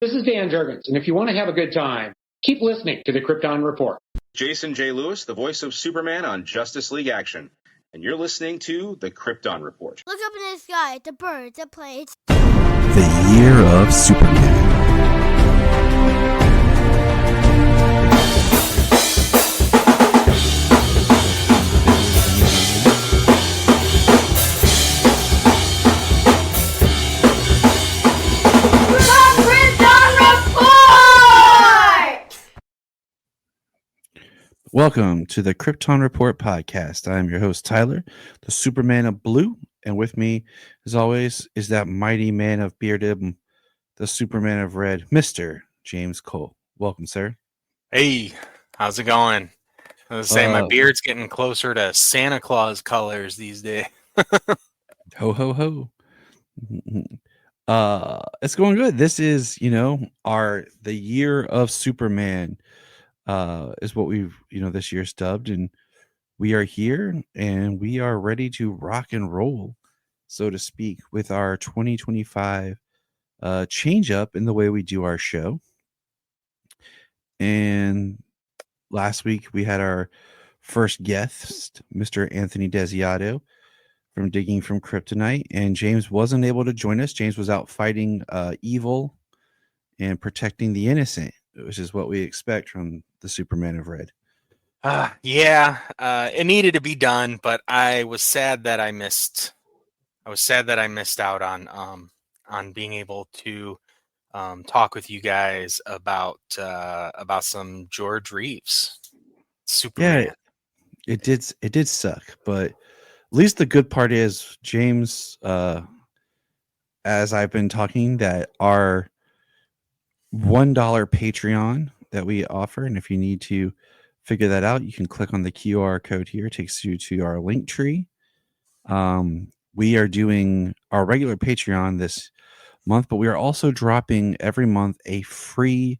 This is Dan Jurgens, and if you want to have a good time, keep listening to the Krypton Report. Jason J. Lewis, the voice of Superman on Justice League Action. And you're listening to the Krypton Report. Look up in the sky at the birds, the planes. The Year of Superman. Welcome to the Krypton Report podcast. I am your host, Tyler, the Superman of Blue. And with me, as always, is that mighty man of bearded, the Superman of Red, Mr. James Cole. Welcome, sir. Hey, how's it going? I was saying my beard's getting closer to Santa Claus colors these days. Ho, ho, ho. It's going good. This is, the Year of Superman. Is what we've this year's dubbed, and we are here and we are ready to rock and roll, so to speak, with our 2025 change up in the way we do our show. And last week we had our first guest, Mr. Anthony Desiato from Digging from Kryptonite, and James wasn't able to join us. James was out fighting evil and protecting the innocent, which is what we expect from the Superman of Red. It needed to be done, but I was sad that I missed out on being able to talk with you guys about some George Reeves Superman. Yeah, it did suck, but at least the good part is, James, as I've been talking, that our $1 Patreon that we offer, and if you need to figure that out, you can click on the QR code here. It takes you to our link tree. We are doing our regular Patreon this month, but we are also dropping every month a free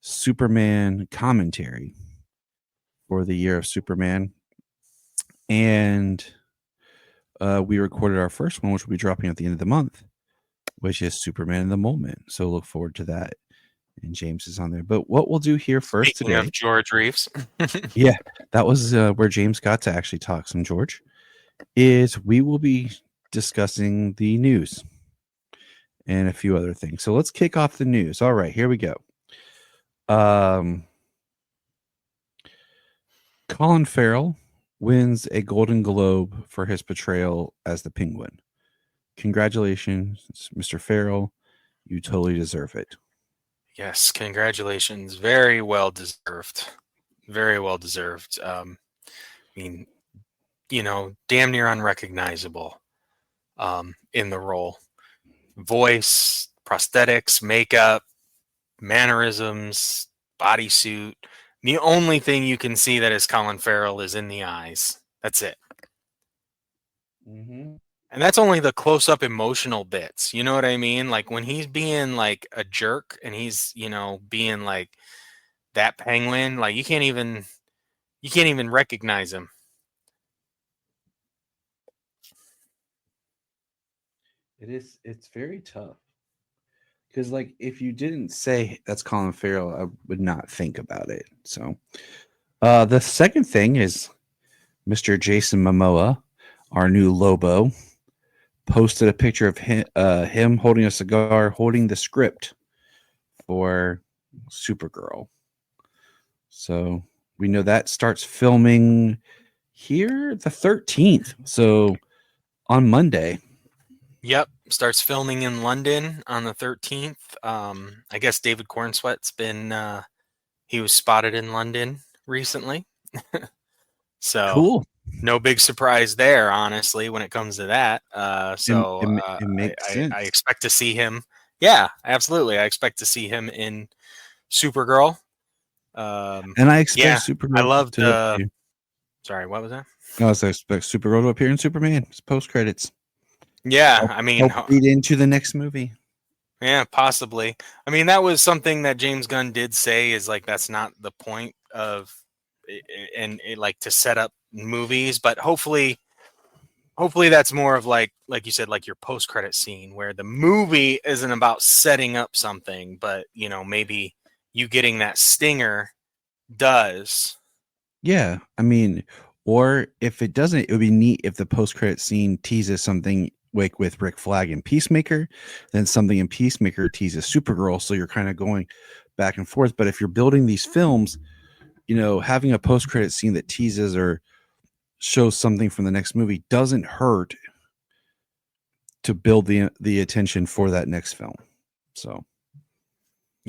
Superman commentary for the Year of Superman. And we recorded our first one, which will be dropping at the end of the month, which is Superman in the Moment. So look forward to that. And James is on there. But what we'll do here first Speaking today, of George Reeves. yeah, that was where James got to actually talk some George, is we will be discussing the news and a few other things. So let's kick off the news. All right, here we go. Colin Farrell wins a Golden Globe for his portrayal as the Penguin. Congratulations, Mr. Farrell. You totally deserve it. Yes, congratulations. Very well deserved. Very well deserved. Damn near unrecognizable in the role. Voice, prosthetics, makeup, mannerisms, bodysuit. The only thing you can see that is Colin Farrell is in the eyes. That's it. Mm-hmm. And that's only the close-up emotional bits. You know what I mean? Like when he's being like a jerk and he's, being like that Penguin, like you can't even recognize him. It's very tough. Because like if you didn't say that's Colin Farrell, I would not think about it. So the second thing is Mr. Jason Momoa, our new Lobo, posted a picture of him holding a cigar, holding the script for Supergirl. So we know that starts filming here the 13th. So on Monday. Yep. Starts filming in London on the 13th. I guess David Cornsweat's been, he was spotted in London recently. So cool. No big surprise there, honestly, when it comes to that. It makes sense. I expect to see him. Yeah, absolutely. I expect to see him in Supergirl. And I expect Supergirl. I loved. Sorry, what was that? No, I expect Supergirl to appear in Superman. It's post credits. Yeah, Help lead into the next movie. Yeah, possibly. I mean, that was something that James Gunn did say, is like that's not the point of, and like to set up movies, but hopefully hopefully that's more of like you said, like your post-credit scene where the movie isn't about setting up something, but maybe you getting that stinger does. Yeah, I mean, or if it doesn't, it would be neat if the post-credit scene teases something like with Rick Flag and Peacemaker, then something in Peacemaker teases Supergirl, so you're kind of going back and forth. But if you're building these films, having a post-credit scene that teases or shows something from the next movie doesn't hurt to build the attention for that next film. So,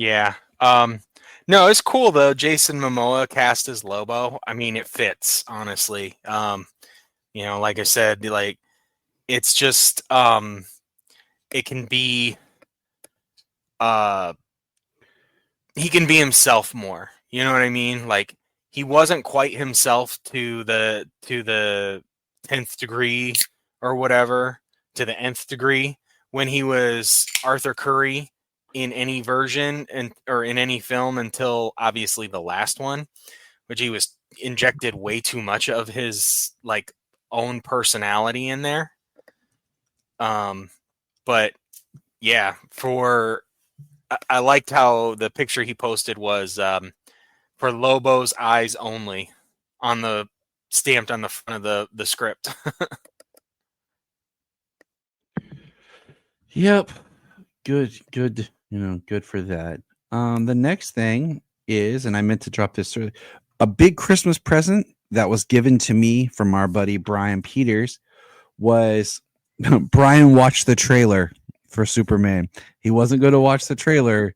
Yeah. No, it's cool though. Jason Momoa cast as Lobo. I mean, it fits, honestly. Like I said, like it's just it can be he can be himself more. You know what I mean? Like he wasn't quite himself to the 10th degree or whatever, to the nth degree when he was Arthur Curry in any version or in any film until obviously the last one, which he was injected way too much of his like own personality in there. But yeah, I liked how the picture he posted was for Lobo's eyes only on the stamped on the front of the script. yep, good, good for that. The next thing is, and I meant to drop this early, a big Christmas present that was given to me from our buddy Brian Peters was Brian watched the trailer for Superman. He wasn't going to watch the trailer,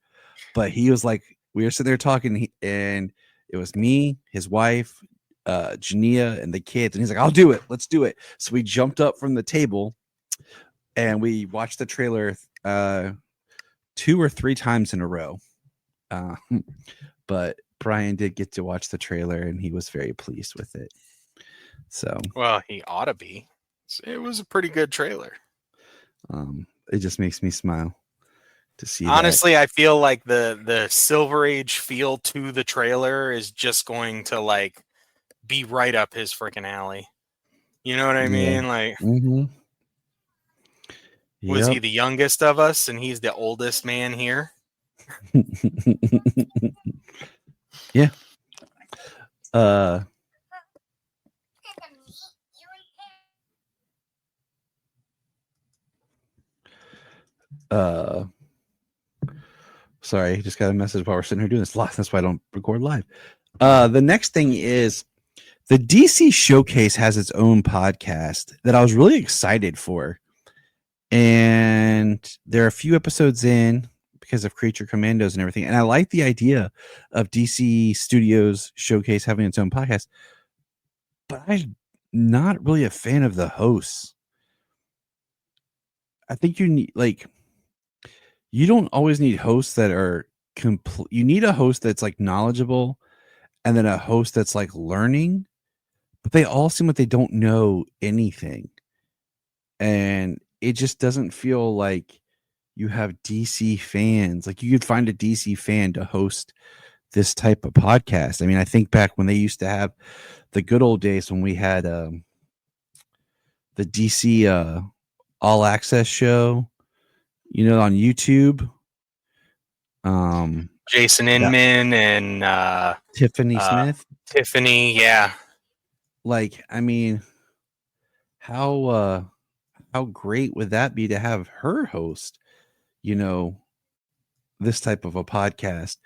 but he was like, we were sitting there talking, and it was me, his wife, Jania, and the kids, and he's like, "I'll do it. Let's do it." So we jumped up from the table, and we watched the trailer 2 or 3 times in a row. But Brian did get to watch the trailer, and he was very pleased with it. So, well, he ought to be. It was a pretty good trailer. It just makes me smile to see. Honestly, that. I feel like the Silver Age feel to the trailer is just going to like be right up his freaking alley. You know what I mean? Like, was he the youngest of us, and he's the oldest man here? Yeah. Sorry, just got a message while we're sitting here doing this live. That's why I don't record live. The next thing is the DC Showcase has its own podcast that I was really excited for. And there are a few episodes in because of Creature Commandos and everything. And I like the idea of DC Studios Showcase having its own podcast. But I'm not really a fan of the hosts. I think you need, like, you don't always need hosts that are complete. You need a host that's like knowledgeable and then a host that's like learning, but they all seem like they don't know anything. And it just doesn't feel like you have DC fans. Like you could find a DC fan to host this type of podcast. I mean, I think back when they used to have the good old days when we had the DC All Access show, on YouTube. Jason Inman and Tiffany Smith. Tiffany, yeah. Like, I mean, how great would that be to have her host, this type of a podcast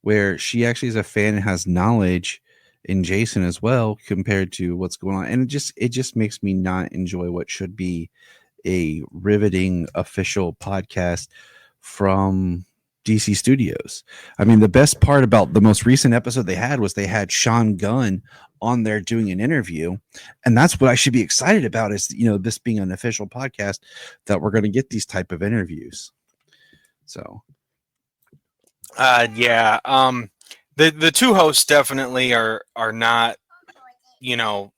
where she actually is a fan and has knowledge in Jason as well compared to what's going on. And it just makes me not enjoy what should be a riveting official podcast from DC Studios. I mean, the best part about the most recent episode they had Sean Gunn on there doing an interview, and that's what I should be excited about is this being an official podcast that we're going to get these type of interviews. So yeah, the two hosts definitely are not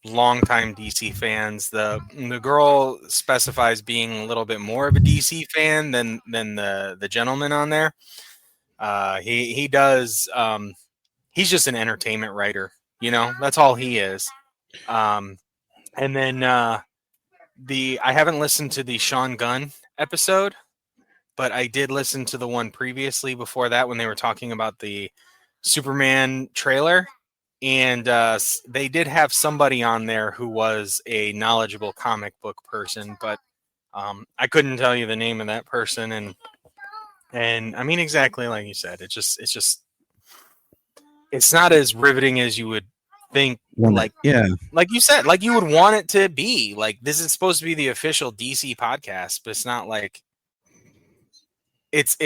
longtime DC fans. The girl specifies being a little bit more of a DC fan than the gentleman on there. He does. He's just an entertainment writer. That's all he is. And then I haven't listened to the Sean Gunn episode, but I did listen to the one previously before that when they were talking about the Superman trailer, and they did have somebody on there who was a knowledgeable comic book person, but I couldn't tell you the name of that person, and I mean exactly like you said, it's not as riveting as you would think. Like you said, like you would want it to be. Like this is supposed to be the official DC podcast, but it's not like it's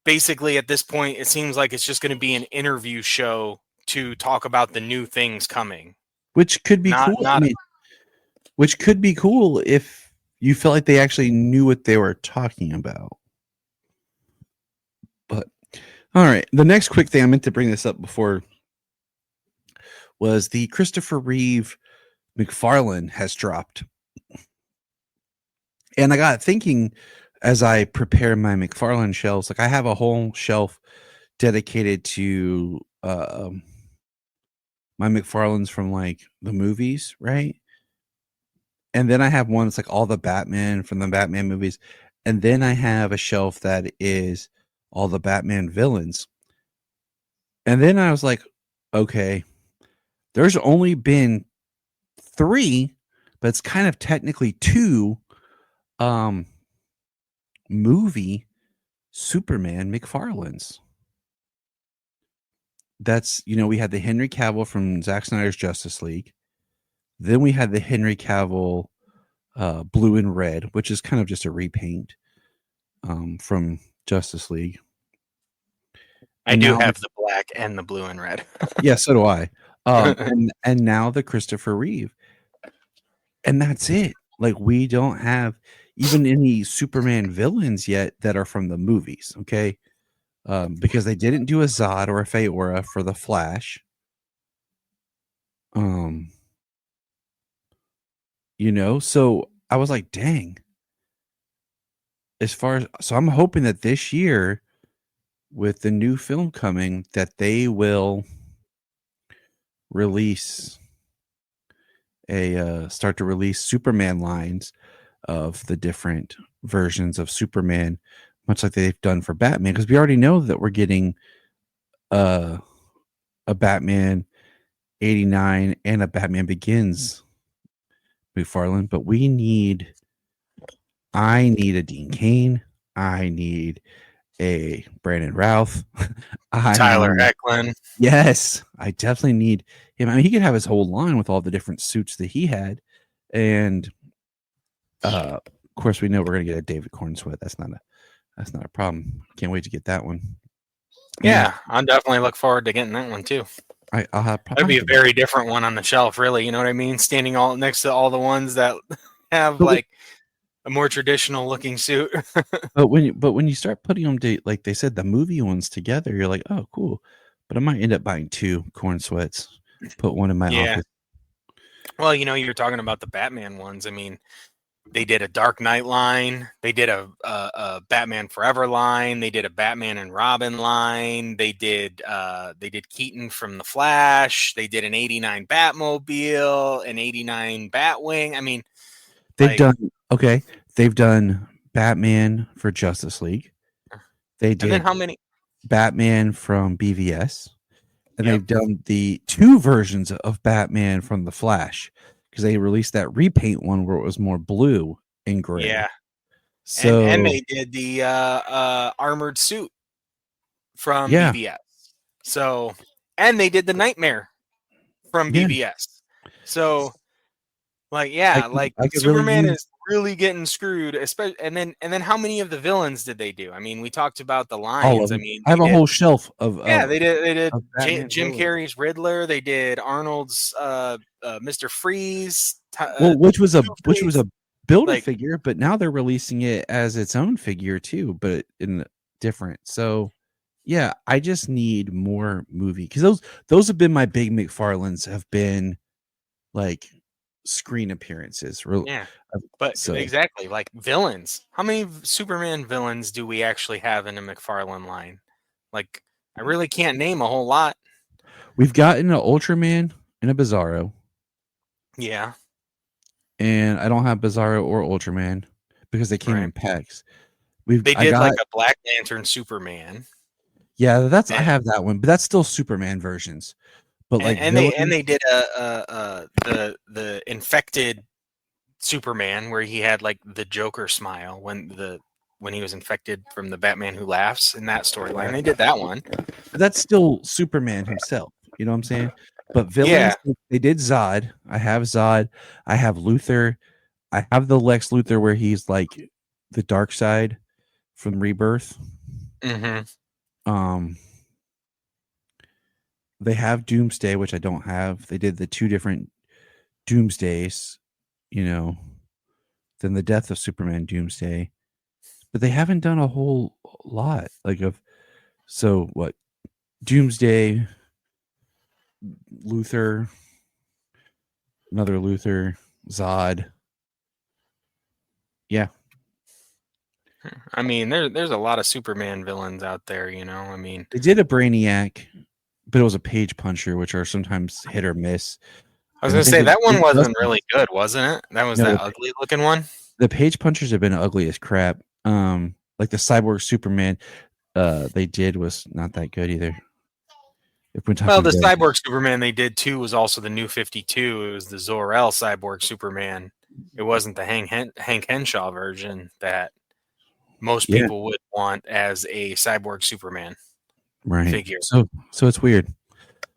basically at this point it seems like it's just going to be an interview show to talk about the new things coming, which could be cool. I mean, which could be cool if you felt like they actually knew what they were talking about. But all right, the next quick thing I meant to bring this up before was the Christopher Reeve McFarlane has dropped. And I got thinking as I prepare my McFarlane shelves, like I have a whole shelf dedicated to my McFarlanes from like the movies, right? And then I have one that's like all the Batman from the Batman movies. And then I have a shelf that is all the Batman villains. And then I was like, okay, there's only been 3, but it's kind of technically 2 movie Superman McFarlanes. That's, we had the Henry Cavill from Zack Snyder's Justice League. Then we had the Henry Cavill blue and red, which is kind of just a repaint from Justice League. I do have the black and the blue and red. Yeah, so do I. And now the Christopher Reeve. And that's it. Like, we don't have even any Superman villains yet that are from the movies, okay? Because they didn't do a Zod or a Faora for the Flash. So I was like, dang. So I'm hoping that this year, with the new film coming, that they will start to release Superman lines of the different versions of Superman, much like they've done for Batman, because we already know that we're getting a Batman 89 and a Batman Begins McFarlane, but I need a Dean Cain. I need a Brandon Routh. Tyler Eklund. Yes, I definitely need him. I mean, he could have his whole line with all the different suits that he had. And of course, we know we're going to get a David Cornsweet. That's not a problem. Can't wait to get that one. Yeah, I'll definitely look forward to getting that one too. I'll have that'd be a very different one on the shelf, really. You know what I mean? Standing all next to all the ones that have like a more traditional looking suit. but when you start putting them like they said, the movie ones together, you're like, oh, cool. But I might end up buying 2 Cornsweets. Put one in my office. Well, you're talking about the Batman ones. I mean, they did a Dark Knight line. They did a Batman Forever line. They did a Batman and Robin line. They did Keaton from The Flash. They did an 89 Batmobile, an 89 Batwing. I mean, they've done Batman for Justice League. They did. And then how many? Batman from BVS. And they've done the 2 versions of Batman from The Flash, because they released that repaint one where it was more blue and gray. Yeah. So and they did the armored suit from BVS. So, and they did the Nightmare from BVS. So, Superman is really getting screwed. Especially, and then how many of the villains did they do? I mean, we talked about the lines. I mean, I have a whole shelf of they did Jim Carrey's Riddler. They did Arnold's Mr. Freeze. Which was a Build-A-Figure, but now they're releasing it as its own figure too, but in different. So yeah, I just need more movie, because those have been my big McFarlanes, have been like screen appearances. Yeah, but exactly, like villains. How many Superman villains do we actually have in a McFarlane line? Like, I really can't name a whole lot. We've gotten an Ultraman and a Bizarro. Yeah. and I don't have Bizarro or Ultraman because they came in packs. They I did got like a Black Lantern Superman. yeah, I And, have that one, but that's still Superman versions. But like and villains, they did the infected Superman where he had like the Joker smile when he was infected from the Batman Who Laughs in that storyline. They did that one. but that's still Superman himself. You know what I'm saying? But villains, Yeah. they did Zod. I have Zod. I have Luthor. I have the Lex Luthor where he's like the dark side from Rebirth. Mm-hmm. They have Doomsday, which I don't have. They did the two different Doomsdays, you know, then the death of Superman Doomsday. But they haven't done a whole lot. Like of so what? Doomsday, Luthor, another Luthor, Zod. Yeah. I mean, there's a lot of Superman villains out there, you know. I mean, They did a Brainiac, but it was a page puncher, which are sometimes hit or miss. I was And I gonna think say that one wasn't Injustice- really good, wasn't it? That was no, that ugly looking one. the page punchers have been ugly as crap. Like the Cyborg Superman they did was not that good either. If we're Well, talking the good, Cyborg Superman they did too was also the New 52. It was the Zor-El Cyborg Superman. It wasn't the Hank Henshaw version that most yeah, people would want as a Cyborg Superman right. figure. So it's weird.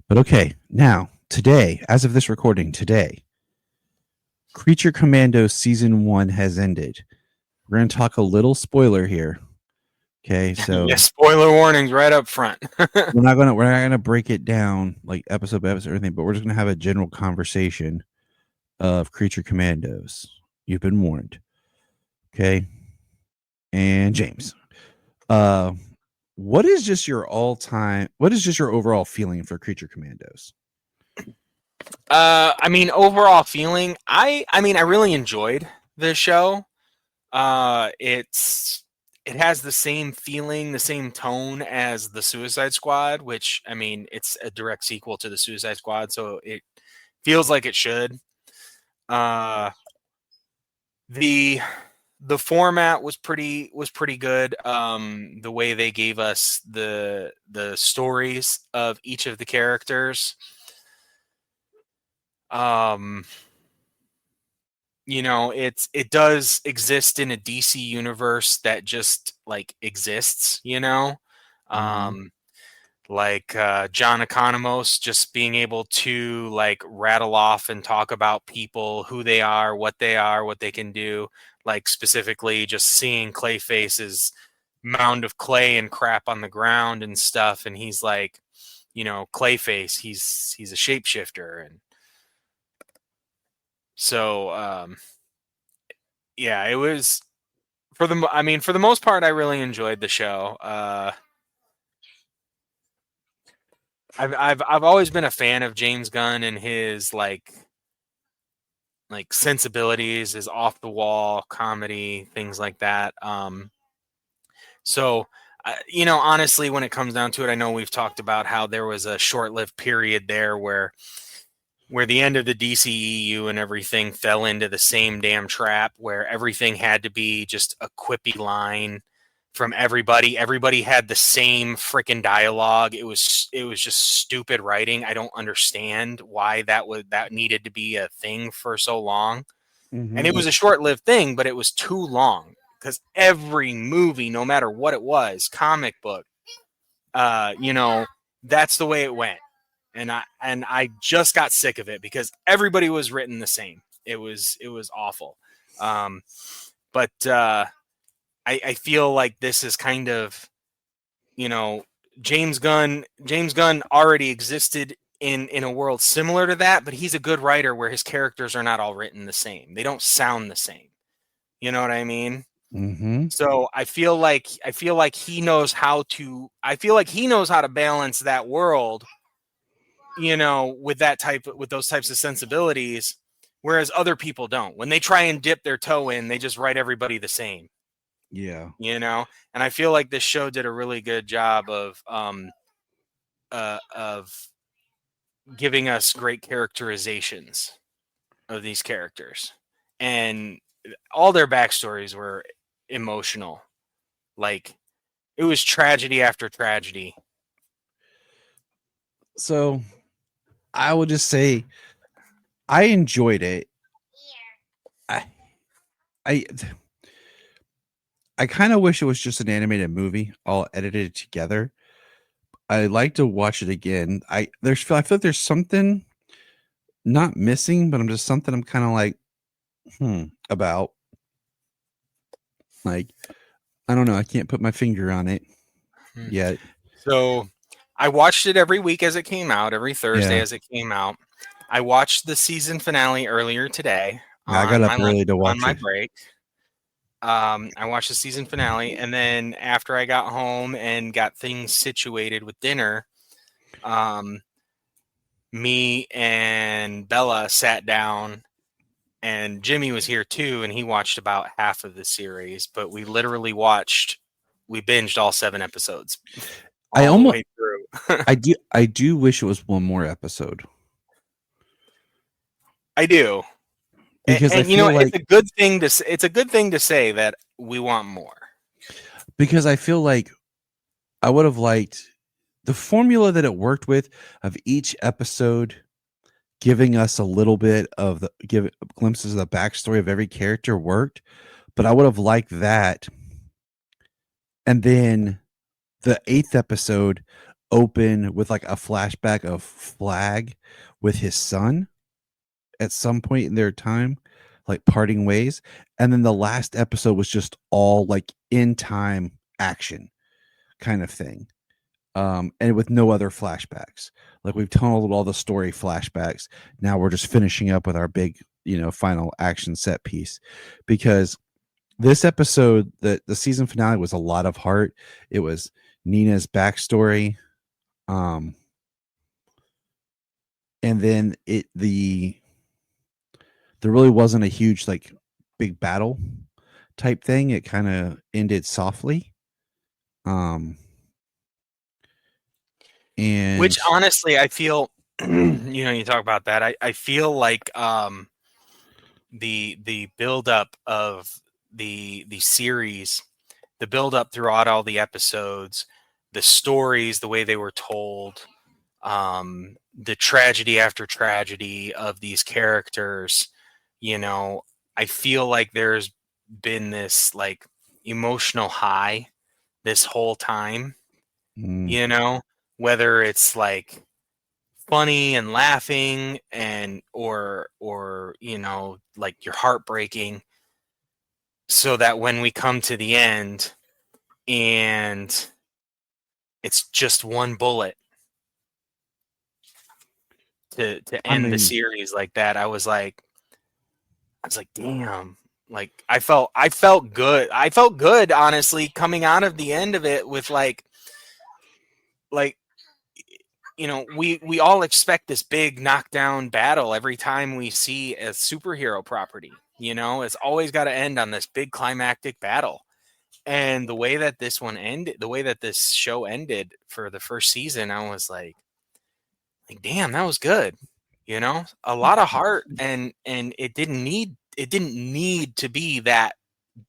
But okay, now today, as of this recording, today, Creature Commando season 1 has ended. We're gonna talk a little spoiler here. Okay, so Yes, spoiler warnings right up front. we're not gonna break it down like episode by episode or anything, but we're just gonna have a general conversation of Creature Commandos. You've been warned. Okay. And James, what is just your overall feeling for Creature Commandos? I mean, overall feeling, I mean, I really enjoyed the show. It has the same feeling, the same tone as the Suicide Squad, which I mean, it's a direct sequel to the Suicide Squad, so it feels like it should. Uh, the the format was pretty good. The way they gave us the stories of each of the characters. Um, you know, it does exist in a DC universe that just like exists, you know. Um, like John Economos just being able to like rattle off and talk about people, who they are, what they can do. Like specifically just seeing Clayface's mound of clay and crap on the ground and stuff, and he's like, you know, Clayface, he's a shapeshifter. And so yeah, it was for the most part I really enjoyed the show. I've always been a fan of James Gunn and his like sensibilities, his off the wall comedy, things like that. So you know, honestly, when it comes down to it, I know we've talked about how there was a short-lived period there where the end of the DCEU and everything fell into the same damn trap where everything had to be just a quippy line from everybody. Everybody had the same freaking dialogue. It was just stupid writing. I don't understand why that needed to be a thing for so long. And it was a short-lived thing, but it was too long because every movie, no matter what it was, comic book, you know, that's the way it went. And I just got sick of it because everybody was written the same. It was awful. But I feel like this is kind of, you know, James Gunn already existed in a world similar to that, but he's a good writer where his characters are not all written the same. They don't sound the same. You know what I mean? So I feel like he knows how to balance that world, you know, with those types of sensibilities, whereas other people don't. When they try and dip their toe in, they just write everybody the same. Yeah. You know, and I feel like this show did a really good job of giving us great characterizations of these characters and all their backstories were emotional. Like, it was tragedy after tragedy. So I would just say I enjoyed it. I I I kind of wish it was just an animated movie all edited together. I like to watch it again. I feel like there's something not missing, but I'm kind of like about. Like, I don't know. I can't put my finger on it yet. So I watched it every week as it came out, every Thursday Yeah. as it came out. I watched the season finale earlier today Yeah, I got up early to on watch my it. break. I watched the season finale, and then after I got home and got things situated with dinner, me and Bella sat down, and Jimmy was here too, and he watched about half of the series. But we literally we binged all 7 episodes all the way through. I do wish it was one more episode. I do. Because and I feel like it's a good thing to say that we want more. Because I feel like I would have liked the formula that it worked with of each episode giving us a little bit of give glimpses of the backstory of every character worked, but I would have liked that. And then the 8th episode open with like a flashback of Flag with his son at some point in their time, like parting ways. And then the last episode was just all like in time action kind of thing. And with no other flashbacks. Like, we've told all the story flashbacks. Now we're just finishing up with our big, final action set piece. Because this episode, the season finale was a lot of heart. It was Nina's backstory. And then there really wasn't a huge, like, big battle type thing. It kind of ended softly. And which honestly, I feel, you talk about that. I feel like the buildup of the series, the buildup throughout all the episodes, the stories, the way they were told, the tragedy after tragedy of these characters, I feel like there's been this like emotional high this whole time, whether it's like funny and laughing or like you're heartbreaking, so that when we come to the end and it's just one bullet to end the series like that, I was like, damn. Like, I felt good. I felt good, honestly, coming out of the end of it with like we all expect this big knockdown battle every time we see a superhero property. It's always got to end on this big climactic battle. And the way that this one ended, the way that this show ended for the first season, I was like, damn, that was good. A lot of heart, and it didn't need to be that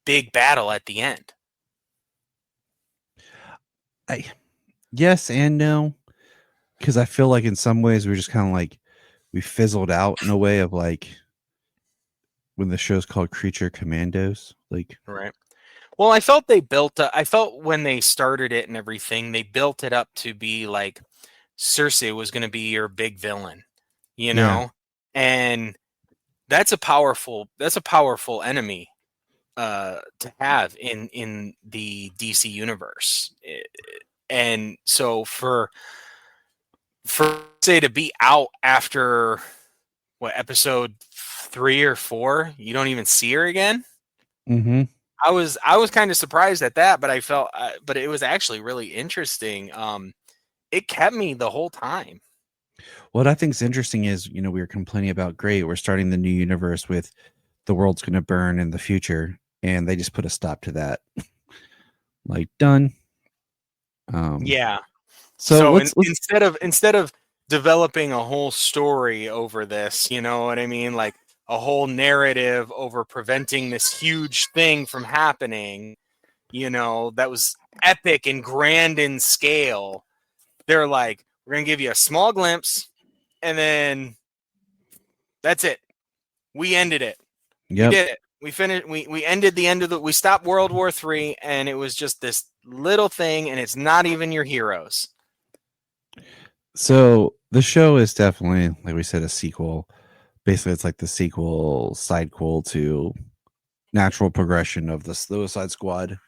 big battle at the end. Yes and no, because I feel like in some ways we're just kind of like we fizzled out in a way of like when the show's called Creature Commandos, like, right. Well, I felt when they started it and everything, they built it up to be like Cersei was going to be your big villain, and that's a powerful enemy to have in the DC universe. And so for say to be out after episode 3 or 4, you don't even see her again. Mm-hmm. I was kind of surprised at that, but I felt, but it was actually really interesting. It kept me the whole time. What I think is interesting is, we were complaining about great. We're starting the new universe with the world's going to burn in the future, and they just put a stop to that. Like, done. Yeah. So instead of developing a whole story over this, you know what I mean? Like, a whole narrative over preventing this huge thing from happening, that was epic and grand in scale. They're like, we're going to give you a small glimpse, and then that's it. We ended it. Yep. We did it. We finished. We ended the end of we stopped World War III, and it was just this little thing, and it's not even your heroes. So the show is definitely, like we said, a sequel. Basically, it's like the sequel, sidequel to natural progression of the Suicide Squad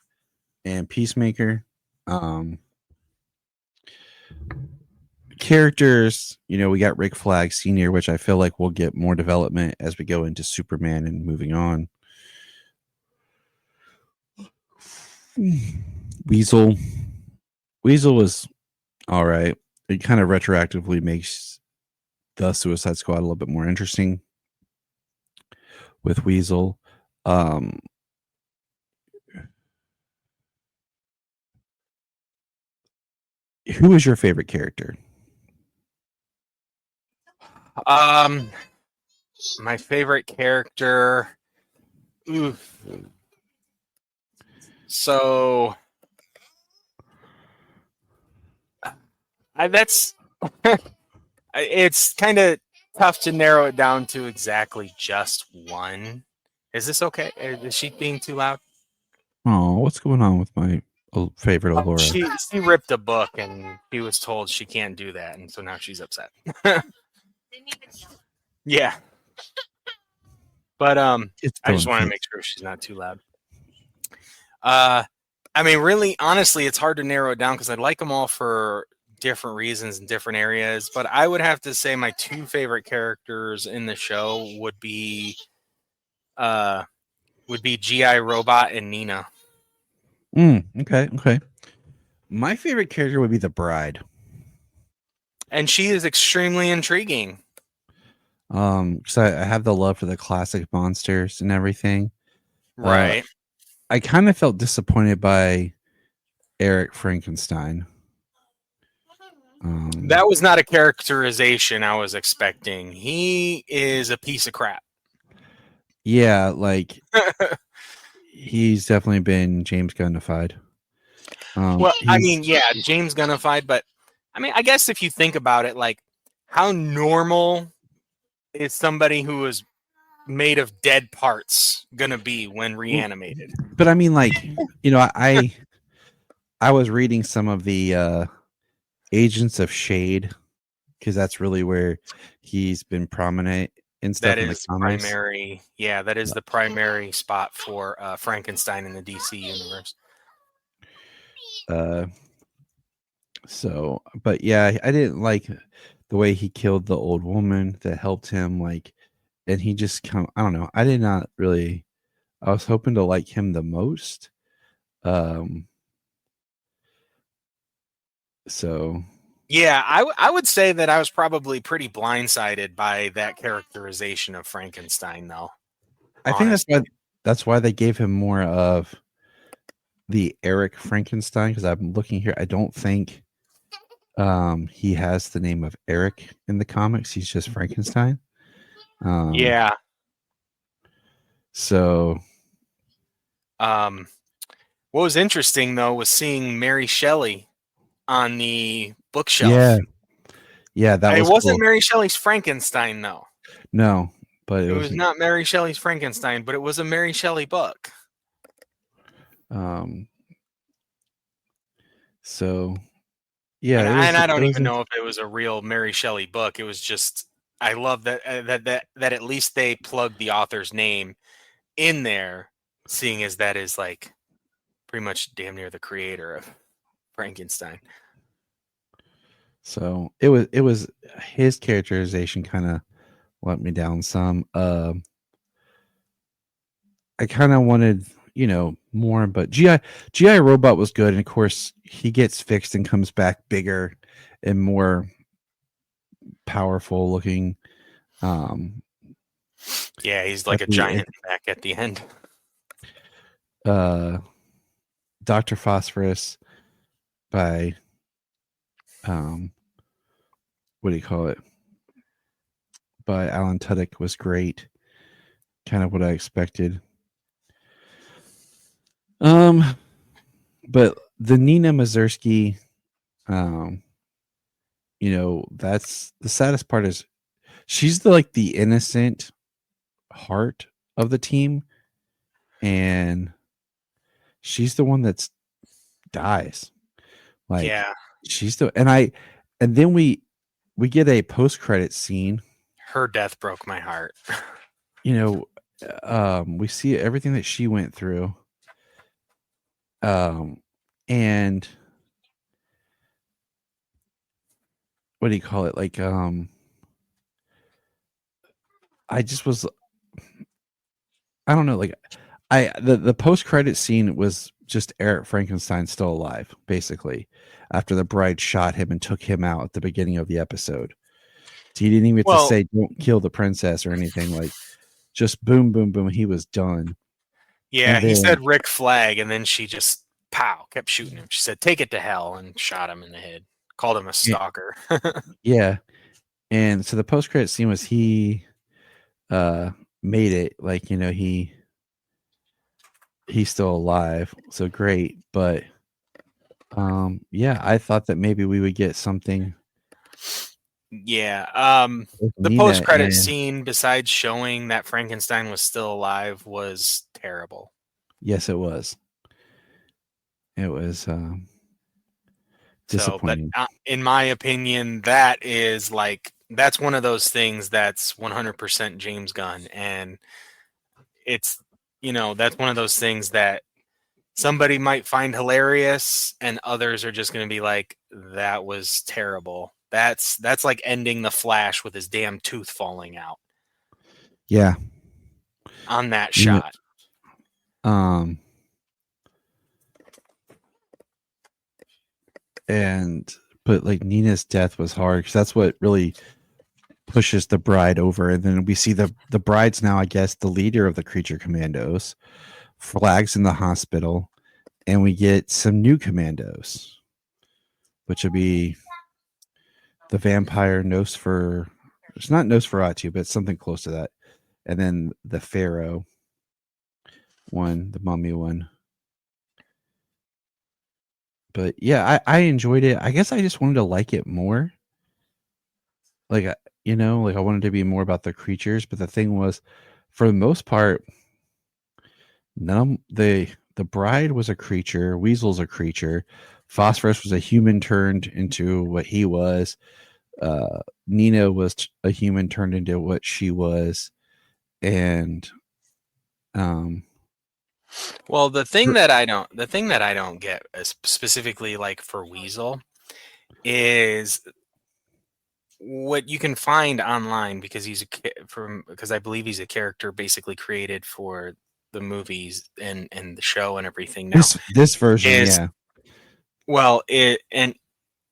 and Peacemaker. Characters, we got Rick Flag Sr., which I feel like we'll get more development as we go into Superman and moving on. Weasel was all right. It kind of retroactively makes the Suicide Squad a little bit more interesting with Weasel. Who is your favorite character? My favorite character. Oof. So that's it's kind of tough to narrow it down to exactly just one. Is this okay? Is she being too loud? Oh, what's going on with my favorite Allura? She ripped a book and she was told she can't do that, and so now she's upset. Yeah. But I just want to make sure she's not too loud. I mean, really, honestly, it's hard to narrow it down because I like them all for different reasons in different areas. But I would have to say my two favorite characters in the show would be G.I. Robot and Nina. Okay. My favorite character would be the Bride. And she is extremely intriguing. Because I have the love for the classic monsters and everything. Right. I kind of felt disappointed by Eric Frankenstein. That was not a characterization I was expecting. He is a piece of crap. Yeah, like he's definitely been James Gunnified. Well, I mean, yeah, James Gunnified, but I mean, I guess if you think about it, like, how normal is somebody who is made of dead parts gonna be when reanimated? But I mean, like, I was reading some of the Agents of Shade because that's really where he's been prominent and stuff. That in is the comics. primary. Yeah, that is the primary spot for Frankenstein in the DC universe. So, but yeah, I didn't like the way he killed the old woman that helped him, like, and he just I don't know. I did not really. I was hoping to like him the most. So yeah, I would say that I was probably pretty blindsided by that characterization of Frankenstein, though. I think that's why they gave him more of the Eric Frankenstein, because I'm looking here. I don't think he has the name of Eric in the comics. He's just Frankenstein. Yeah. So what was interesting though was seeing Mary Shelley on the bookshelf. Yeah, that was. It wasn't cool. Mary Shelley's Frankenstein though. No, but it was not Mary Shelley's Frankenstein, but it was a Mary Shelley book. So yeah, and I don't even know if it was a real Mary Shelley book. It was just, I love that at least they plugged the author's name in there, seeing as that is like pretty much damn near the creator of Frankenstein. So it was his characterization kind of let me down some. I kind of wanted, more, but GI Robot was good, and of course he gets fixed and comes back bigger and more powerful looking. Yeah, he's like a giant back at the end. Dr. Phosphorus by what do you call it? By Alan Tudyk was great. kind of what I expected. But the Nina Mazursky, that's the saddest part is she's the innocent heart of the team, and she's the one that's dies. Like Yeah, she's the and then we get a post credit scene. her death broke my heart. We see everything that she went through. And what do you call it? I just was, I don't know, the post credit scene was just Eric Frankenstein still alive, basically, after the bride shot him and took him out at the beginning of the episode. So he didn't even have to Well, say "don't kill the princess" or anything. Just boom, boom, boom. He was done. yeah, And he then said Rick Flag, and then she just kept shooting him. She said, "Take it to hell," and shot him in the head. Called him a stalker. yeah, and so the post credit scene was he made it, he's still alive, so great. But yeah, I thought that maybe we would get something Yeah. with The Nina. post-credit And scene, besides showing that Frankenstein was still alive, was terrible. yes, it was So, but disappointing. in my opinion, that's one of those things that's 100% James Gunn, and it's that's one of those things that somebody might find hilarious, and others are just going to be like, "That was terrible." That's like ending the Flash with his damn tooth falling out Yeah. on that Yeah. shot. And but Nina's death was hard because that's what really pushes the bride over. And then we see the bride's now, I guess, the leader of the Creature Commandos. Flag's in the hospital, and we get some new commandos, which would be the vampire Nosfer. It's not Nosferatu, but it's something close to that. And then the Pharaoh one, the mummy one. But yeah, I enjoyed it. I guess I just wanted to like it more. I wanted to be more about the creatures. But the thing was, for the most part, the bride was a creature, Weasel's a creature, Phosphorus was a human turned into what he was. Nina was a human turned into what she was, and Well, the thing that I don't get specifically like for Weasel is what you can find online, because because I believe he's a character basically created for the movies and the show and everything now this version, is yeah, well it and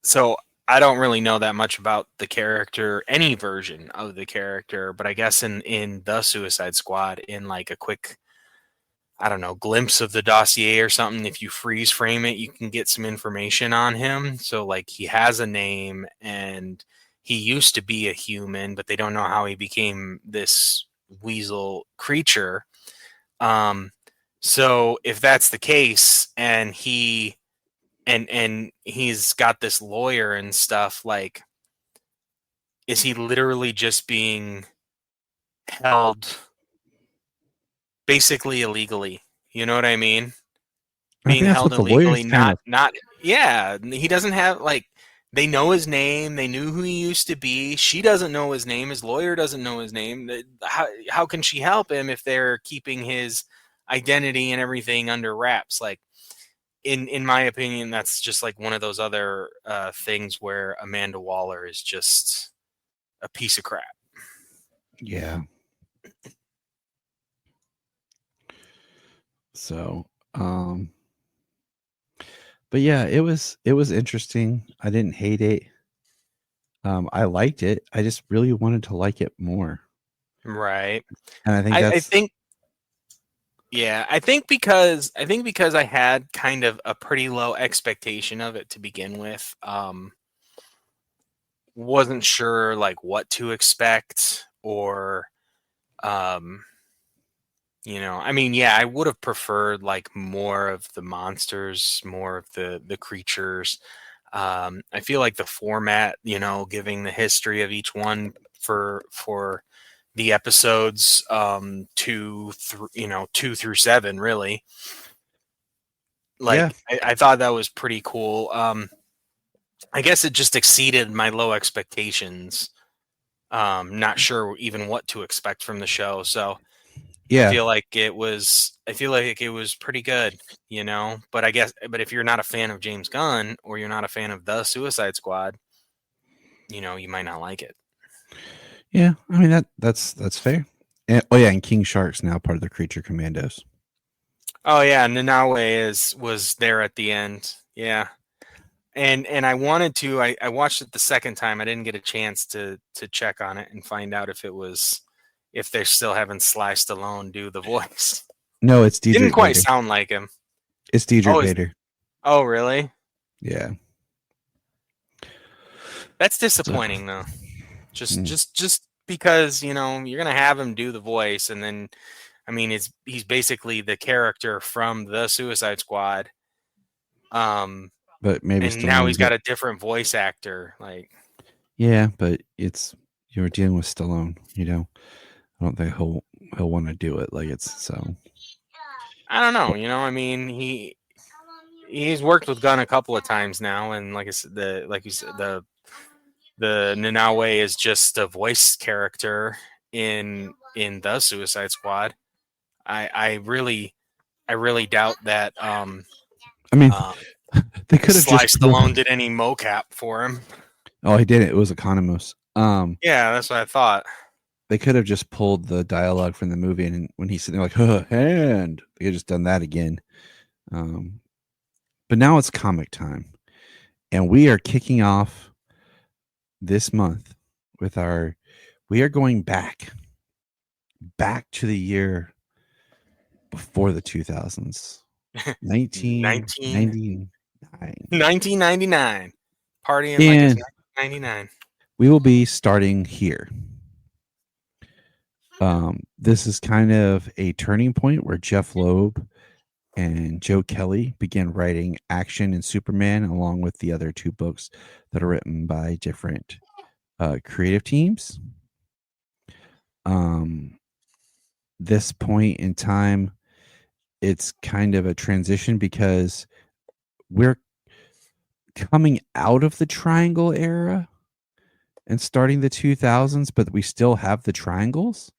so I don't really know that much about the character, any version of the character, but I guess in the Suicide Squad, in like a quick, I don't know, glimpse of the dossier or something, if you freeze frame it, you can get some information on him. So like he has a name, and he used to be a human, but they don't know how he became this weasel creature. Um, so if that's the case, and he's got this lawyer and stuff, like, is he literally just being held basically illegally? You know what I mean? I think Being that's held what the lawyers illegally, kind of. not yeah, he doesn't have, like, they know his name, they knew who he used to be. She doesn't know his name, his lawyer doesn't know his name. How can she help him if they're keeping his identity and everything under wraps? Like, in my opinion, that's just like one of those other things where Amanda Waller is just a piece of crap. Yeah. So, but yeah, it was interesting. I didn't hate it. I liked it. I just really wanted to like it more. Right. And I think I that's think Yeah, I think because I had kind of a pretty low expectation of it to begin with. Wasn't sure like what to expect, or um I mean, yeah, I would have preferred like more of the monsters, more of the creatures. I feel like the format, giving the history of each one for the episodes 2 through 7, really. Yeah. Like I thought that was pretty cool. I guess it just exceeded my low expectations. Not sure even what to expect from the show, so I Yeah. feel like it was pretty good, but if you're not a fan of James Gunn or you're not a fan of the Suicide Squad, you might not like it. Yeah. I mean that's fair. And King Shark's now part of the Creature Commandos. Oh yeah, Nanaue was there at the end. Yeah. And I wanted to I watched it the second time. I didn't get a chance to check on it and find out if they're still having Sly Stallone do the voice. No, it's Didn't Diedrich quite Bader. sound like him. It's Diedrich Oh, Bader. oh really? Yeah. That's disappointing though. Just because, you're gonna have him do the voice, and then I mean he's basically the character from the Suicide Squad. But maybe And now he's Stallone. got a different voice actor. Like, Yeah, but you're dealing with Stallone. I don't think he'll want to do it. Like it's so. I don't know. I mean, he's worked with Gunn a couple of times now, and like I said, the Nanaue is just a voice character in the Suicide Squad. I really doubt that I mean, they could have Sly just Stallone did any mocap for him. Oh, he did it. It was Economos. Yeah, that's what I thought. They could have just pulled the dialogue from the movie, and when he's sitting there like, hand, they could have just done that again. But now it's comic time, and we are kicking off this month with we are going back to the year before the 2000s. 1999. 1999. Partying like it's 1999. We will be starting here. This is kind of a turning point where Jeff Loeb and Joe Kelly began writing Action and Superman, along with the other two books that are written by different creative teams. This point in time, it's kind of a transition because we're coming out of the Triangle era and starting the 2000s, but we still have the triangles,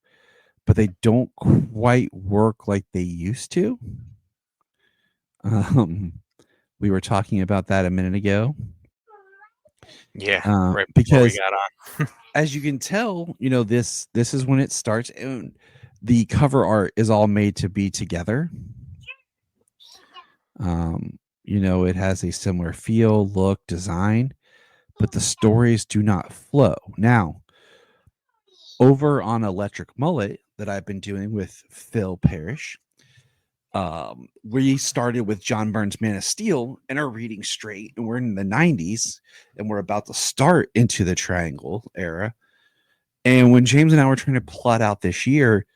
but they don't quite work like they used to. We were talking about that a minute ago. Yeah, right because we got on. as you can tell, this is when it starts, and the cover art is all made to be together. It has a similar feel, look, design, but the stories do not flow. Now, over on Electric Mullet that I've been doing with Phil Parrish, we started with John Byrne's Man of Steel and are reading straight, and we're in the 90s, and we're about to start into the Triangle era. And when James and I were trying to plot out this year,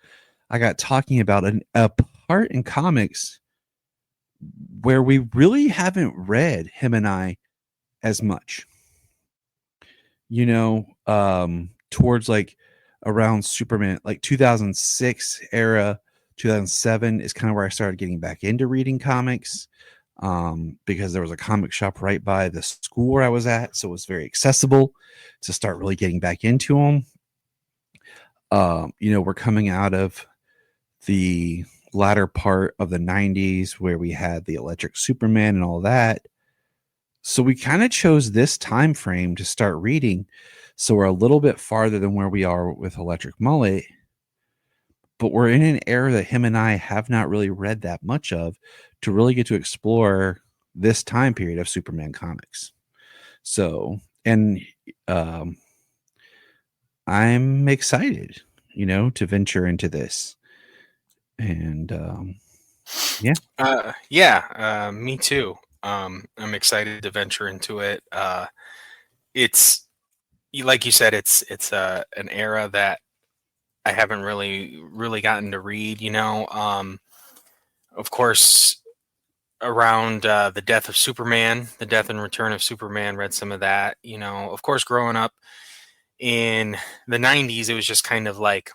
I got talking about a part in comics where we really haven't read, him and I, as much. Towards like around Superman, like 2006 era, 2007 is kind of where I started getting back into reading comics, because there was a comic shop right by the school where I was at, so it was very accessible to start really getting back into them. We're coming out of the latter part of the 90s where we had the Electric Superman and all that, so we kind of chose this time frame to start reading, so we're a little bit farther than where we are with Electric Mullet, but we're in an era that him and I have not really read that much of to really get to explore this time period of Superman comics. So, and I'm excited, to venture into this. And Me too. I'm excited to venture into it. It's like you said, it's an era that I haven't really gotten to read. Of course, around the death of Superman, the death and return of Superman, read some of that. Of course, growing up in the 90s, it was just kind of like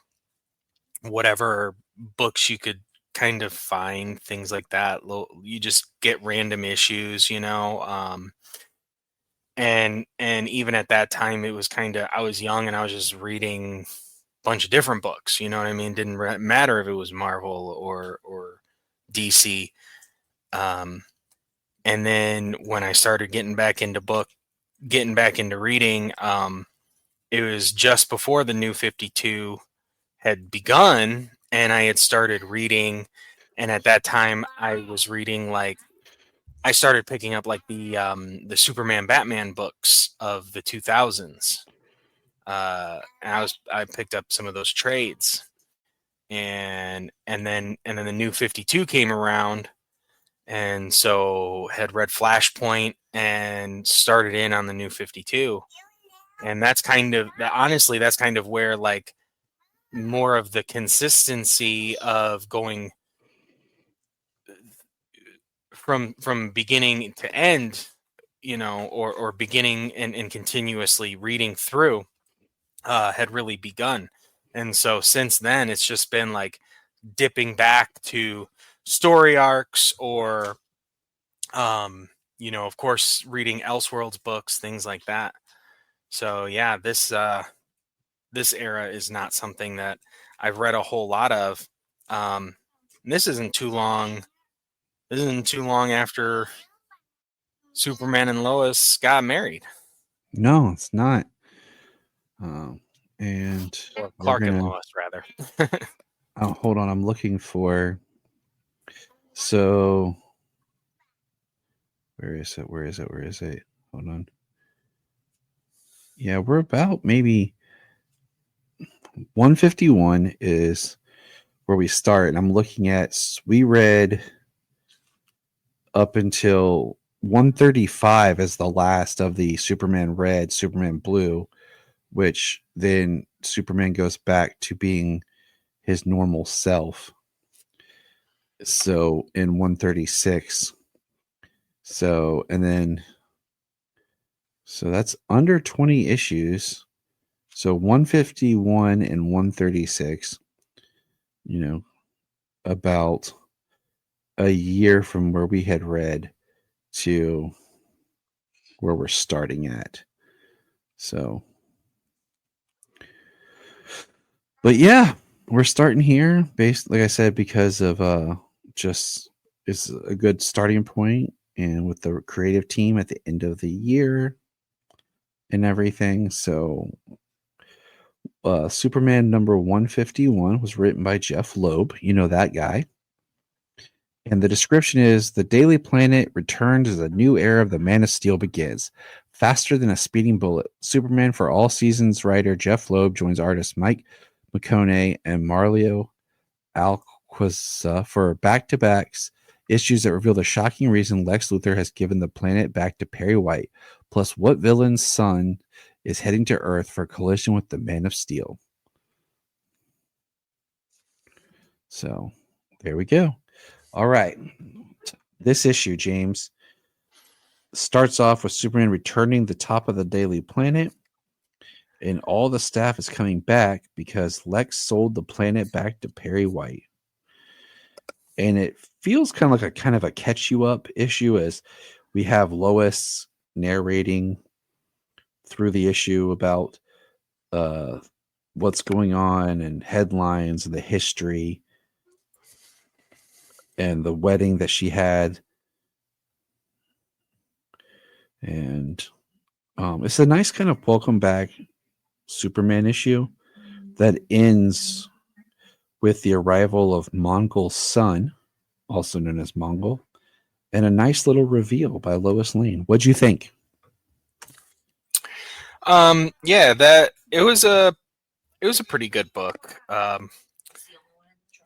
whatever books you could kind of find, things like that. You just get random issues, and even at that time, it was kind of, I was young and I was just reading a bunch of different books. You know what I mean? Didn't matter if it was Marvel or DC. And then when I started getting back into reading, it was just before the New 52 had begun, and I had started reading. And at that time, I was reading I started picking up the Superman Batman books of the 2000s. And I picked up some of those trades, and then the New 52 came around, and so had read Flashpoint and started in on the New 52. And that's kind of, honestly, that's kind of where more of the consistency of going from beginning to end, or beginning and continuously reading through had really begun. And so since then, it's just been dipping back to story arcs, or of course, reading Elseworlds books, things like that. So yeah, this era is not something that I've read a whole lot of. This isn't too long. This isn't too long after Superman and Lois got married. No, it's not. And Or Clark and Lois, rather. Oh, hold on. I'm looking for. So, where is it? Where is it? Where is it? Hold on. Yeah, we're about maybe 151 is where we start. And I'm looking at, we read up until 135 as the last of the Superman Red, Superman Blue, which then Superman goes back to being his normal self. So in 136. So, and then, so that's under 20 issues. So 151 and 136, about a year from where we had read to where we're starting at. So, but yeah, we're starting here based, like I said, because of just it's a good starting point, and with the creative team at the end of the year and everything. So Superman number 151 was written by Jeff Loeb. You know that guy. And the description is: the Daily Planet returns as a new era of the Man of Steel begins. Faster than a speeding bullet, Superman for All Seasons writer Jeff Loeb joins artists Mike McConaughey and Mario Alquisa for back-to-backs issues that reveal the shocking reason Lex Luthor has given the planet back to Perry White, plus what villain's son is heading to Earth for a collision with the Man of Steel. So, there we go. All right. This issue, James, starts off with Superman returning the top of the Daily Planet, and all the staff is coming back because Lex sold the planet back to Perry White. And it feels kind of a catch you up issue, as we have Lois narrating through the issue about what's going on and headlines and the history and the wedding that she had. And it's a nice kind of welcome back Superman issue that ends with the arrival of Mongol's son, also known as Mongol, and a nice little reveal by Lois Lane. What'd you think? Yeah, that it was a pretty good book.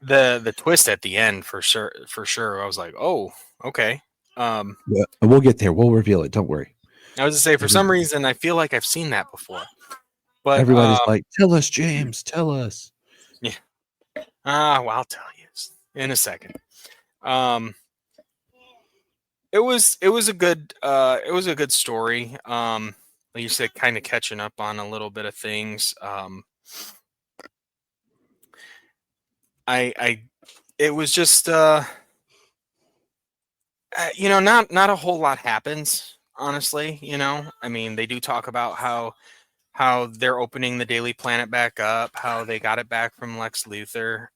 The twist at the end, for sure. I was like, oh, okay. Yeah, we'll get there. We'll reveal it. Don't worry. I was to say, for some reason, I feel like I've seen that before. But everybody's like, "Tell us, James. Tell us." Well, I'll tell you in a second. It was a good story. Like you said, kind of catching up on a little bit of things. It was just not a whole lot happens, honestly. I mean, they do talk about how they're opening the Daily Planet back up, how they got it back from Lex Luthor.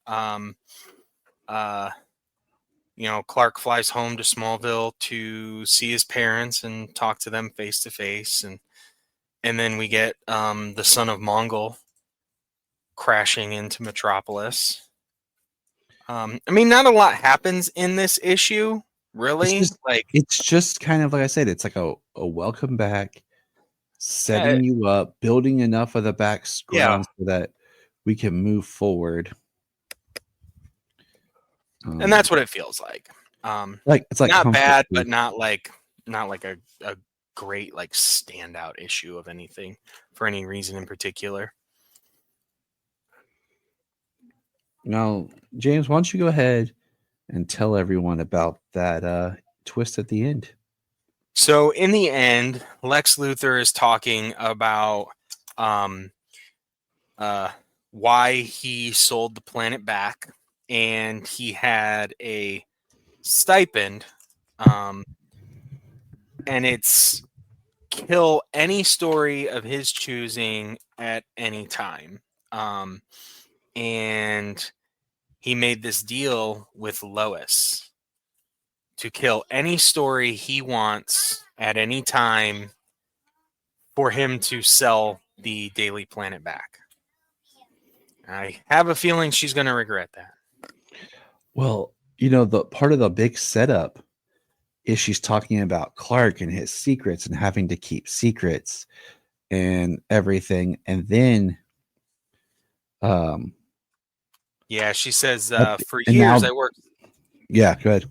Clark flies home to Smallville to see his parents and talk to them face to face, and then we get the son of Mongol crashing into Metropolis. I mean, not a lot happens in this issue, really. It's just kind of like I said, it's like a welcome back, setting you up, building enough of the background so that we can move forward. And that's what it feels like. It's like not bad, but not like a great like standout issue of anything for any reason in particular. Now, James, why don't you go ahead and tell everyone about that twist at the end? So in the end, Lex Luthor is talking about why he sold the planet back, and he had a stipend, and it's kill any story of his choosing at any time. And he made this deal with Lois to kill any story he wants at any time for him to sell the Daily Planet back. I have a feeling she's going to regret that. Well, the part of the big setup is she's talking about Clark and his secrets and having to keep secrets and everything. And then, she says, for years I worked. Yeah, go ahead.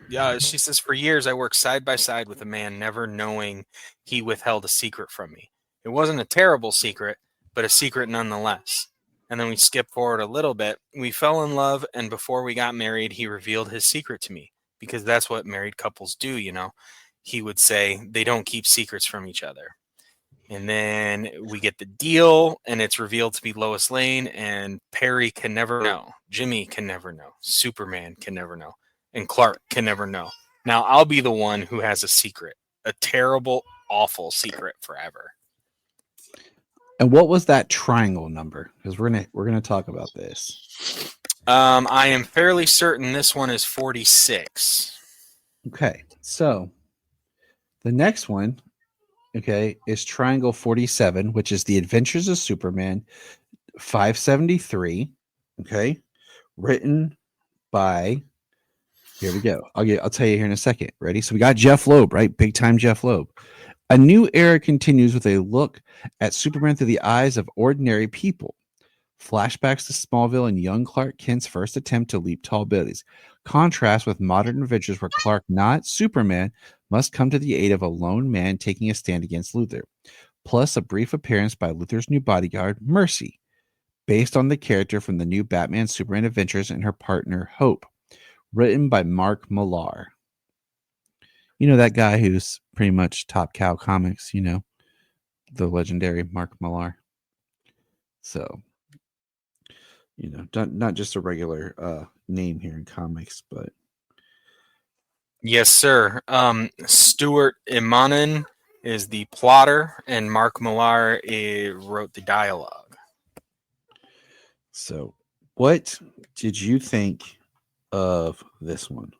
Yeah, she says, for years I worked side by side with a man, never knowing he withheld a secret from me. It wasn't a terrible secret, but a secret nonetheless. And then we skip forward a little bit. We fell in love, and before we got married, he revealed his secret to me, because that's what married couples do, He would say they don't keep secrets from each other. And then we get the deal, and it's revealed to be Lois Lane, and Perry can never know. Jimmy can never know. Superman can never know. And Clark can never know. Now I'll be the one who has a secret, a terrible, awful secret forever. And what was that triangle number? Because we're gonna talk about this. I am fairly certain this one is 46. Okay, so the next one, is Triangle 47, which is The Adventures of Superman 573. Okay, written by. Here we go. I'll tell you here in a second. Ready? So we got Jeff Loeb, right? Big time Jeff Loeb. A new era continues with a look at Superman through the eyes of ordinary people. Flashbacks to Smallville and young Clark Kent's first attempt to leap tall buildings. Contrast with modern adventures where Clark, not Superman, must come to the aid of a lone man taking a stand against Luthor. Plus a brief appearance by Luthor's new bodyguard, Mercy, based on the character from the new Batman Superman adventures and her partner, Hope. Written by Mark Millar. That guy who's pretty much Top Cow Comics, the legendary Mark Millar. So, not just a regular name here in comics, but. Yes, sir. Stuart Immonen is the plotter, and Mark Millar wrote the dialogue. So, what did you think of this one?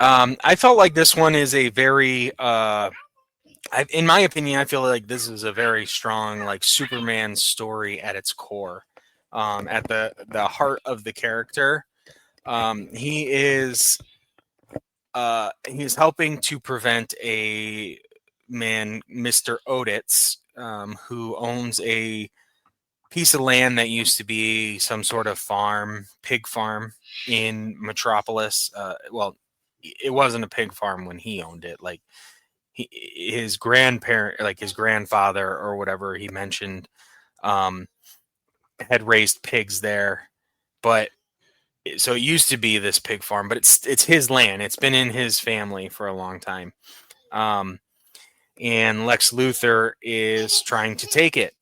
I felt like this one is a very, in my opinion, I feel like this is a very strong, like Superman story at its core, at the heart of the character. He's helping to prevent a man, Mr. Oditz, who owns a piece of land that used to be some sort of pig farm in Metropolis. Well, it wasn't a pig farm when he owned it. Like his grandparent, like his grandfather or whatever he mentioned, had raised pigs there, but so it used to be this pig farm, but it's his land. It's been in his family for a long time. And Lex Luthor is trying to take it.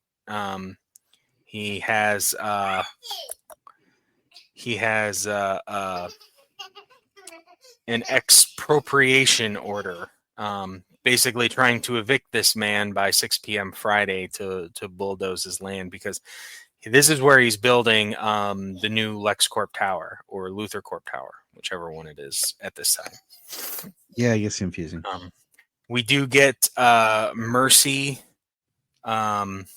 He has an expropriation order, basically trying to evict this man by 6 p.m. Friday to bulldoze his land, because this is where he's building the new LexCorp Tower or Luthor Corp Tower, whichever one it is at this time. Yeah, it gets confusing. We do get Mercy, and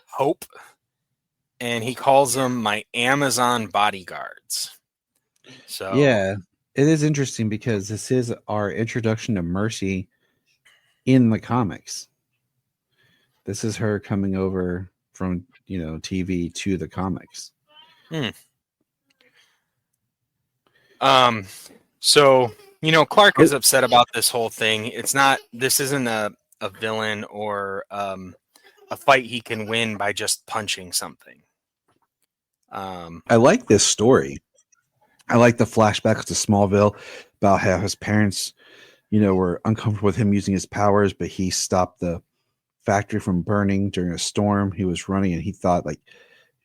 Hope, and he calls them my Amazon bodyguards. So yeah, it is interesting because this is our introduction to Mercy in the comics. This is her coming over from TV to the comics. So Clark is upset about this whole thing. This isn't a villain or a fight he can win by just punching something. I like this story. I like the flashbacks to Smallville about how his parents, were uncomfortable with him using his powers, but he stopped the factory from burning during a storm. He was running and he thought, like,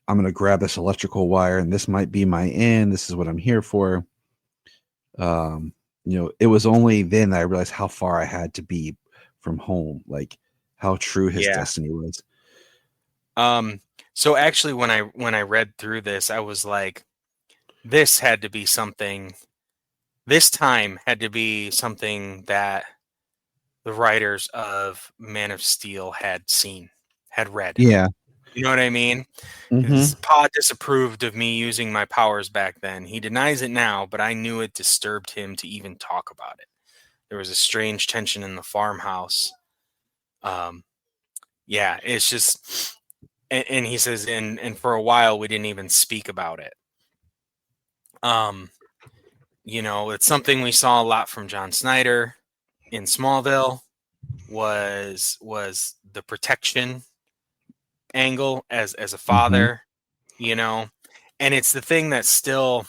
I'm going to grab this electrical wire and this might be my end. This is what I'm here for. It was only then that I realized how far I had to be from home, like how true his destiny was. So actually when I read through this, I was like, this time had to be something that the writers of Man of Steel had read. Yeah. You know what I mean? Mm-hmm. Pa disapproved of me using my powers back then. He denies it now, but I knew it disturbed him to even talk about it. There was a strange tension in the farmhouse. It's just, and he says, and for a while we didn't even speak about it. It's something we saw a lot from John Snyder in Smallville was the protection angle as a father, and it's the thing that still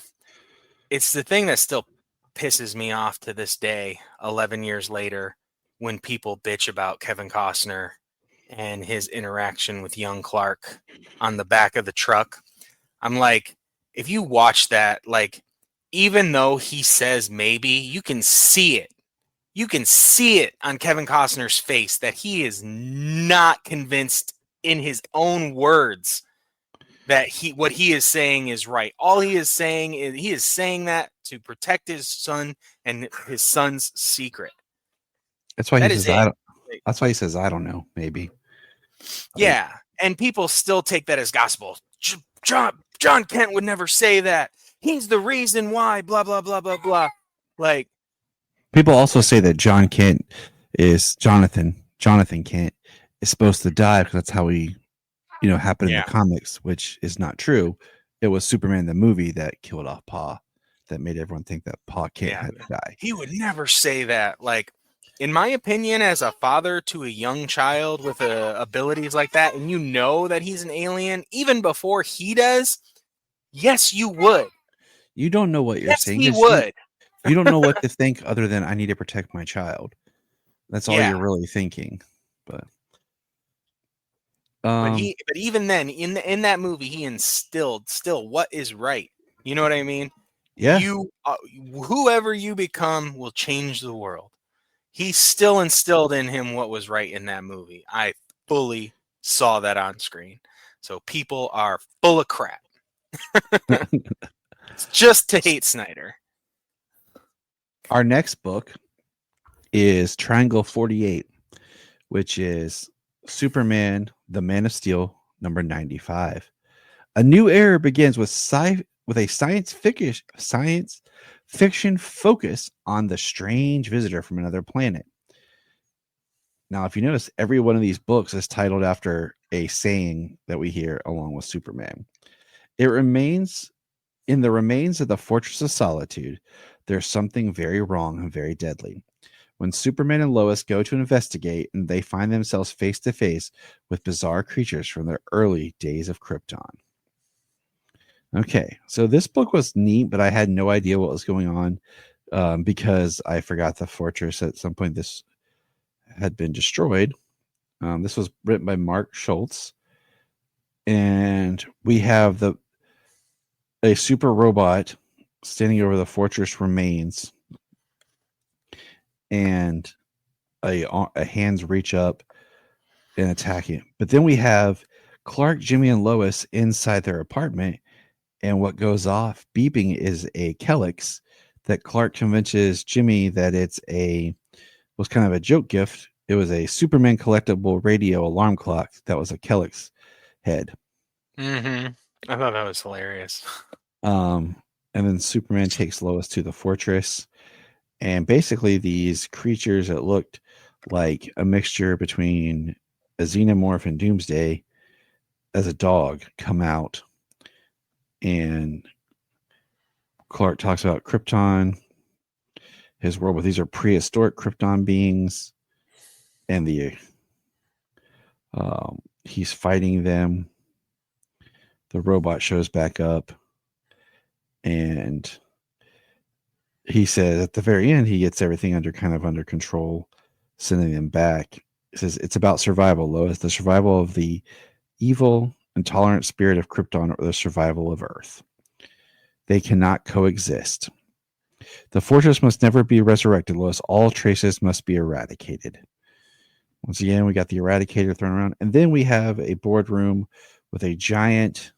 pisses me off to this day, 11 years later, when people bitch about Kevin Costner and his interaction with young Clark on the back of the truck. I'm like, if you watch that, like, even though he says maybe, you can see it. You can see it on Kevin Costner's face that he is not convinced in his own words that what he is saying is right. All he is saying is he is saying that to protect his son and his son's secret. That's why he says that's why he says I don't know, maybe. Yeah, and people still take that as gospel. John Kent would never say that. He's the reason why, blah, blah, blah, blah, blah. Like, people also say that Jonathan Kent is supposed to die because that's how he, happened in the comics, which is not true. It was Superman the movie that killed off Pa, that made everyone think that Pa Kent had to die. He would never say that. Like, in my opinion, as a father to a young child with abilities like that, and that he's an alien, even before he does, yes, you would. You don't know what you're saying. He would. You don't know what to think other than I need to protect my child. That's all you're really thinking. But even then, in that movie, he instilled still what is right. You know what I mean? Yeah. Whoever you become will change the world. He still instilled in him what was right in that movie. I fully saw that on screen. So people are full of crap. It's just to hate Snyder. Our next book is Triangle 48, which is Superman, the Man of Steel, number 95. A new era begins with a science fiction focus on the strange visitor from another planet. Now, if you notice, every one of these books is titled after a saying that we hear along with Superman. It remains in the remains of the Fortress of Solitude. There's something very wrong and very deadly. when Superman and Lois go to investigate, and they find themselves face to face with bizarre creatures from the early days of Krypton. Okay, so this book was neat, but I had no idea what was going on because I forgot the fortress at some point. This had been destroyed. This was written by Mark Schultz, and we have a super robot standing over the fortress remains, and a hands reach up and attack it. But then we have Clark, Jimmy, and Lois inside their apartment, and what goes off beeping is a Kellex that Clark convinces Jimmy that was kind of a joke gift. It was a Superman collectible radio alarm clock that was a Kellex head. Mm-hmm. I thought that was hilarious. And then Superman takes Lois to the fortress, and basically these creatures that looked like a mixture between a xenomorph and Doomsday as a dog come out, and Clark talks about Krypton, his world, but these are prehistoric Krypton beings, and he's fighting them. The robot shows back up, and he says at the very end he gets everything under control, sending them back. He says it's about survival, Lois, the survival of the evil, intolerant spirit of Krypton, or the survival of Earth. They cannot coexist. The fortress must never be resurrected, Lois. All traces must be eradicated. Once again, we got the Eradicator thrown around, and then we have a boardroom with a giant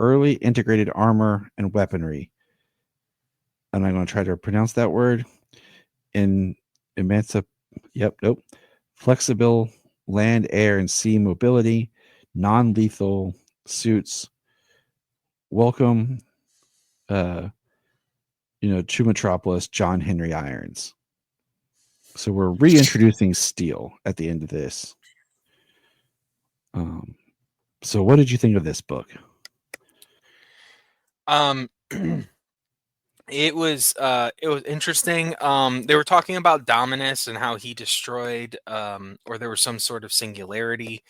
early integrated armor and weaponry. And I'm going to try to pronounce that word. Flexible land, air, and sea mobility, non-lethal suits. Welcome, to Metropolis, John Henry Irons. So we're reintroducing steel at the end of this. So what did you think of this book? It was interesting. They were talking about Dominus and how he destroyed, or there was some sort of singularity.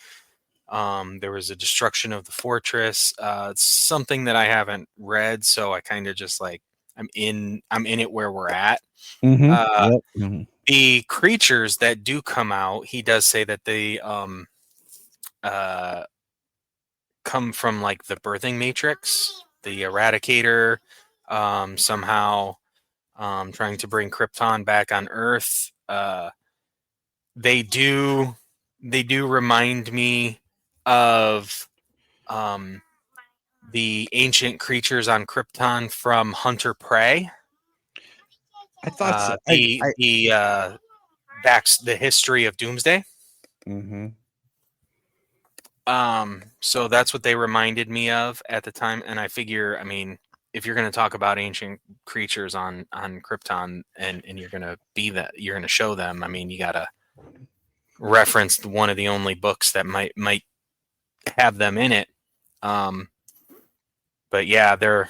There was a destruction of the fortress. It's something that I haven't read, so I kind of just like I'm in it where we're at. Mm-hmm. The creatures that do come out, he does say that they come from like the birthing matrix, the Eradicator, somehow trying to bring Krypton back on Earth. They do remind me of the ancient creatures on Krypton from Hunter Prey. I thought so. The history of Doomsday. Mm-hmm. So that's what they reminded me of at the time, and I figure, I mean, if you're going to talk about ancient creatures on Krypton, and you're going to you're going to show them, I mean, you got to reference one of the only books that might have them in it. But yeah, they're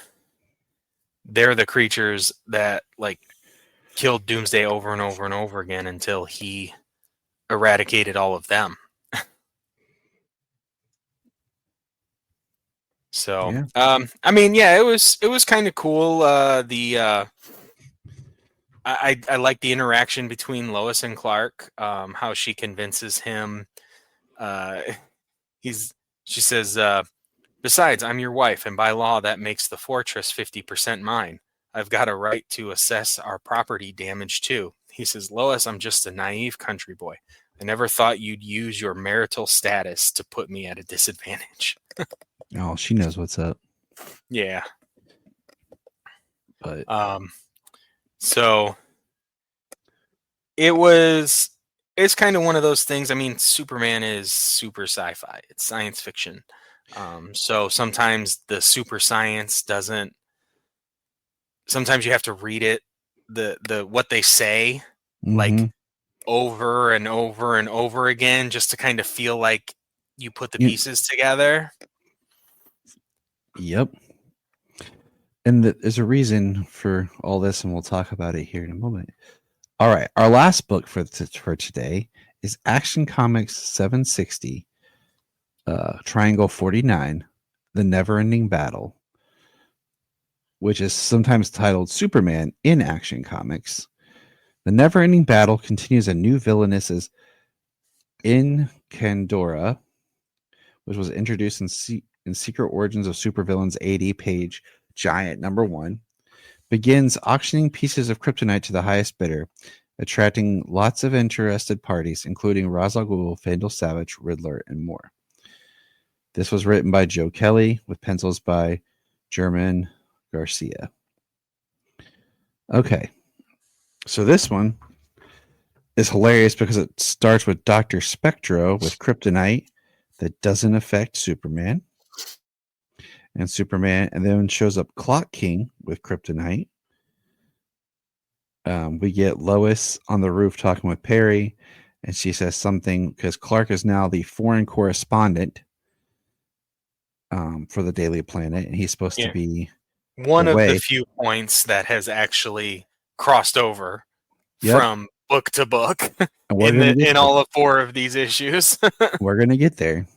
the creatures that like killed Doomsday over and over and over again until he eradicated all of them. So, yeah. I mean, yeah, it was kind of cool. I like the interaction between Lois and Clark. How she convinces him. She says, besides, I'm your wife, and by law, that makes the fortress 50% mine. I've got a right to assess our property damage too. He says, Lois, I'm just a naive country boy. I never thought you'd use your marital status to put me at a disadvantage. Oh, she knows what's up. Yeah. But so it's kind of one of those things. I mean, Superman is super sci-fi. It's science fiction. So sometimes the super science doesn't. Sometimes you have to read it, the what they say, like over and over and over again, just to kind of feel like you put the pieces together. Yep. And there's a reason for all this, and we'll talk about it here in a moment. All right, our last book for today is Action Comics 760, Triangle 49, The Never-Ending Battle, which is sometimes titled Superman in Action Comics. The Never-Ending Battle continues a new villainess in Kandora, which was introduced in Secret Origins of Supervillains 80 page Giant #1, begins auctioning pieces of kryptonite to the highest bidder, attracting lots of interested parties, including Ra's al Ghul, Vandal Savage, Riddler, and more. This was written by Joe Kelly with pencils by German Garcia. Okay, so this one is hilarious because it starts with Dr. Spectro with kryptonite that doesn't affect Superman. And Superman, and then shows up Clock King with kryptonite. We get Lois on the roof talking with Perry, and she says something because Clark is now the foreign correspondent for the Daily Planet, and he's supposed to be one away. of the few points that has actually crossed over Yep. from book to book And in all of 4 of these issues. We're gonna get there.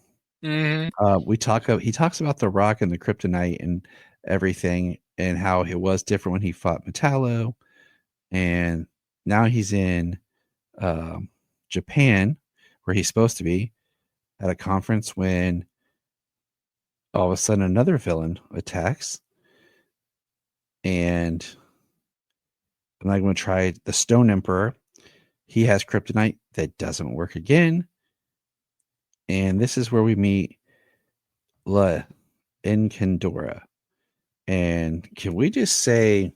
Mm-hmm. He talks about the rock and the kryptonite and everything, and how it was different when he fought Metallo, and now he's in Japan, where he's supposed to be at a conference, when all of a sudden another villain attacks, and I'm not going to try the Stone Emperor. He has kryptonite that doesn't work again, and this is where we meet La in Kandora. And can we just say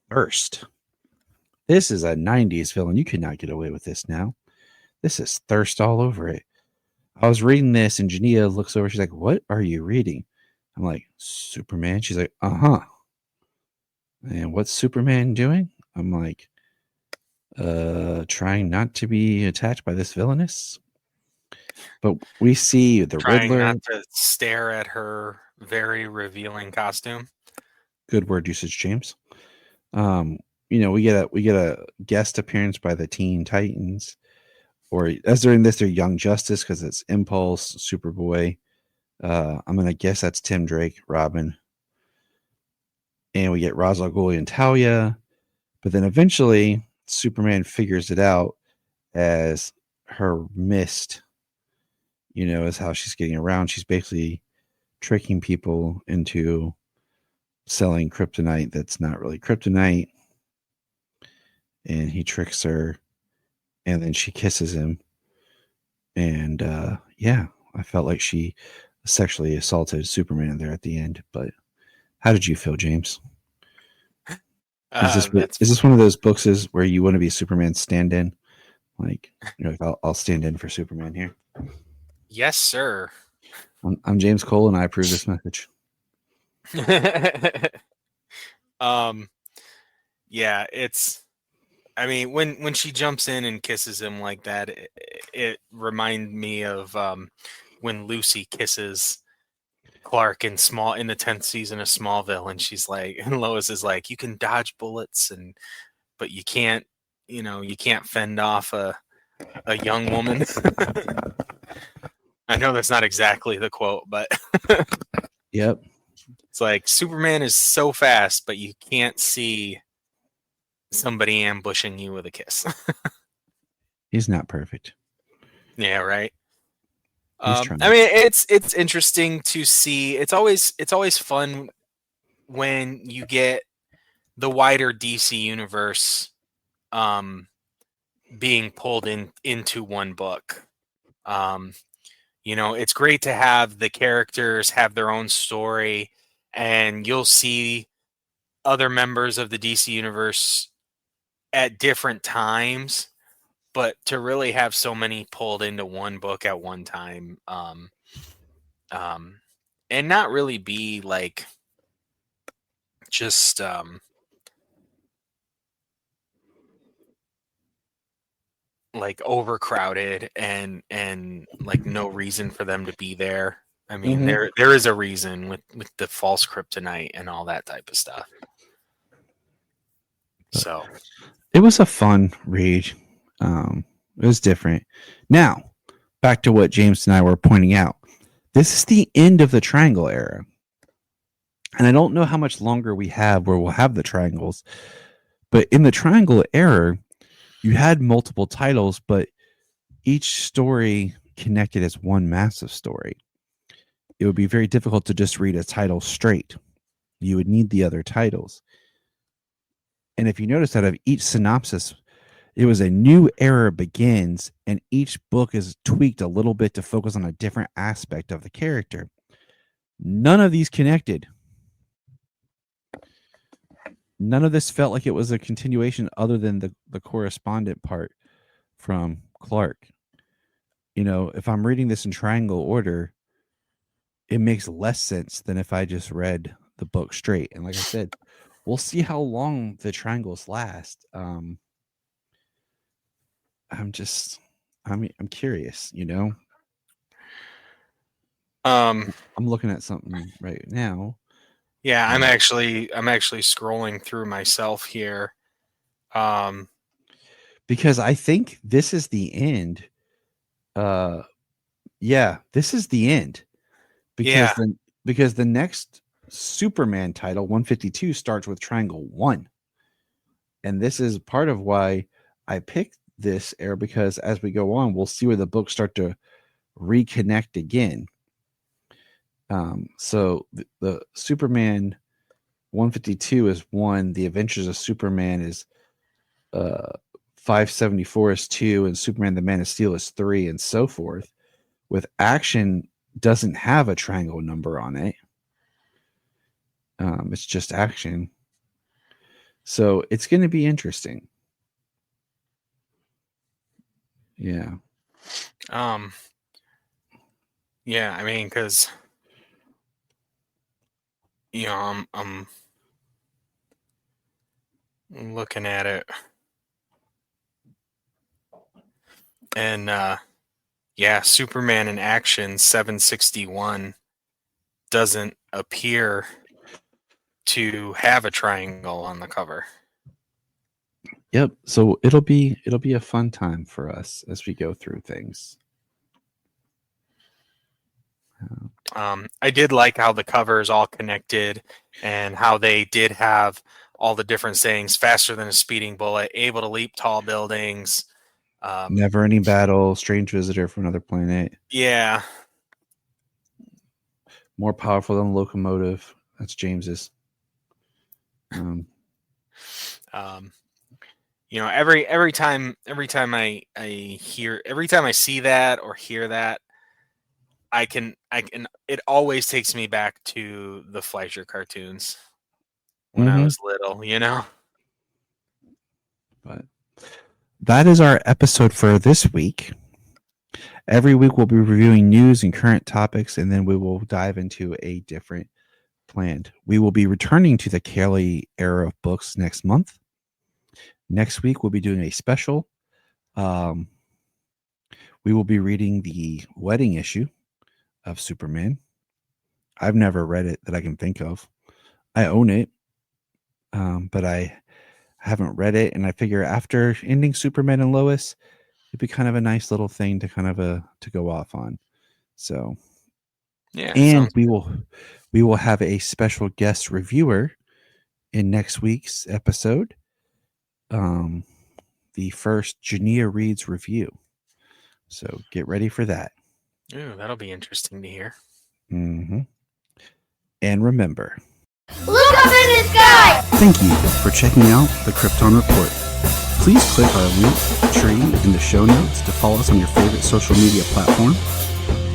first, this is a 90s villain. You could not get away with this now. This is thirst all over it. I was reading this, and Jania looks over. She's like, "What are you reading?" I'm like, "Superman." She's like, "Uh-huh." And what's Superman doing? I'm like, trying not to be attacked by this villainess. But we see the Trying Riddler. not to stare at her very revealing costume. Good word usage, James. We get a guest appearance by the Teen Titans, or as they're in this, they're Young Justice, because it's Impulse, Superboy. I'm gonna guess that's Tim Drake, Robin, and we get Ra's al Ghul and Talia. But then eventually, Superman figures it out as her mist. Is how she's getting around. She's basically tricking people into selling kryptonite that's not really kryptonite, and he tricks her, and then she kisses him, and I felt like she sexually assaulted Superman there at the end. But how did you feel, James? Is this one of those books where you want to be Superman's stand-in? Like, I'll stand in for Superman here. Yes, sir. I'm James Cole, and I approve this message. Yeah, it's. I mean, when she jumps in and kisses him like that, it reminded me of when Lucy kisses Clark in the 10th season of Smallville, and she's like, and Lois is like, "You can dodge bullets, but you can't fend off a young woman." I know that's not exactly the quote, but yep, it's like Superman is so fast, but you can't see somebody ambushing you with a kiss. He's not perfect. Yeah, right. I mean, it's interesting to see. It's always fun when you get the wider DC universe being pulled into one book. It's great to have the characters have their own story, and you'll see other members of the DC universe at different times, but to really have so many pulled into one book at one time, and not really be like just like overcrowded and like no reason for them to be there. I mean, there is a reason with the false kryptonite and all that type of stuff. So it was a fun read. It was different. Now, back to what James and I were pointing out. This is the end of the Triangle era. And I don't know how much longer we have where we'll have the triangles. But in the Triangle era, you had multiple titles, but each story connected as one massive story. It would be very difficult to just read a title straight. You would need the other titles. And if you notice, out of each synopsis, it was a new era begins, and each book is tweaked a little bit to focus on a different aspect of the character. None of these connected. None of this felt like it was a continuation other than the correspondent part from Clark. You know, if I'm reading this in triangle order, it makes less sense than if I just read the book straight. And like I said, we'll see how long the triangles last. I'm curious, you know. I'm looking at something right now. Yeah, I'm actually scrolling through myself here. Because I think this is the end. Yeah, this is the end. Because the next Superman title, 152, starts with Triangle 1. And this is part of why I picked this era, because as we go on, we'll see where the books start to reconnect again. So the Superman 152 is 1, the Adventures of Superman is 574 is 2, and Superman the Man of Steel is 3, and so forth. With Action doesn't have a triangle number on it. It's just Action. So it's going to be interesting. Yeah. Yeah, I mean, because I'm looking at it, and yeah, Superman in Action 761 doesn't appear to have a triangle on the cover. Yep. So it'll be a fun time for us as we go through things. I did like how the cover is all connected and how they did have all the different sayings: faster than a speeding bullet, able to leap tall buildings, Never any battle, strange visitor from another planet. Yeah. More powerful than a locomotive. That's James's. Every time I see that or hear that, I can it always takes me back to the Fleischer cartoons when I was little, But that is our episode for this week. Every week we'll be reviewing news and current topics, and then we will dive into a different planned. We will be returning to the Kelly era of books next month. Next week we'll be doing a special. We will be reading the wedding issue of Superman. I've never read it that I can think of. I own it, but I haven't read it, and I figure after ending Superman and Lois, it'd be kind of a nice little thing to kind of to go off on. So, yeah, and we will have a special guest reviewer in next week's episode. The first Jania Reads review. So get ready for that. Ooh, that'll be interesting to hear. Mm-hmm. And remember, Look up in the sky! thank you for checking out the Krypton Report. Please click our link tree in the show notes to follow us on your favorite social media platform.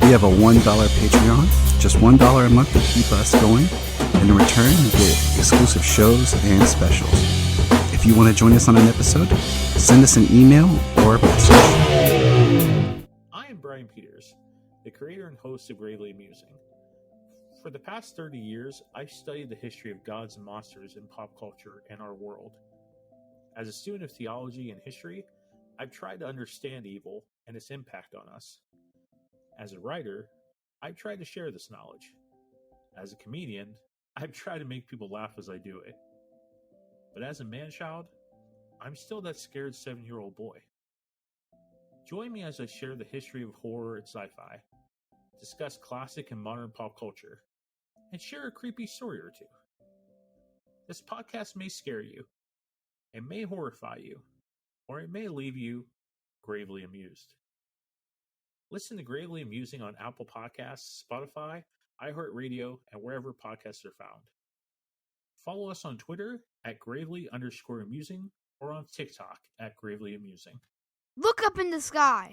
We have a $1 Patreon, just $1 a month to keep us going. And in return, you get exclusive shows and specials. If you want to join us on an episode, send us an email or a message. I am Brian Peters, the creator and host of Gravely Amusing. For the past 30 years, I've studied the history of gods and monsters in pop culture and our world. As a student of theology and history, I've tried to understand evil and its impact on us. As a writer, I've tried to share this knowledge. As a comedian, I've tried to make people laugh as I do it. But as a man-child, I'm still that scared 7-year-old boy. Join me as I share the history of horror and sci-fi, discuss classic and modern pop culture, and share a creepy story or two. This podcast may scare you, it may horrify you, or it may leave you gravely amused. Listen to Gravely Amusing on Apple Podcasts, Spotify, iHeartRadio, and wherever podcasts are found. Follow us on Twitter at gravely_amusing or on TikTok at gravely amusing. Look up in the sky.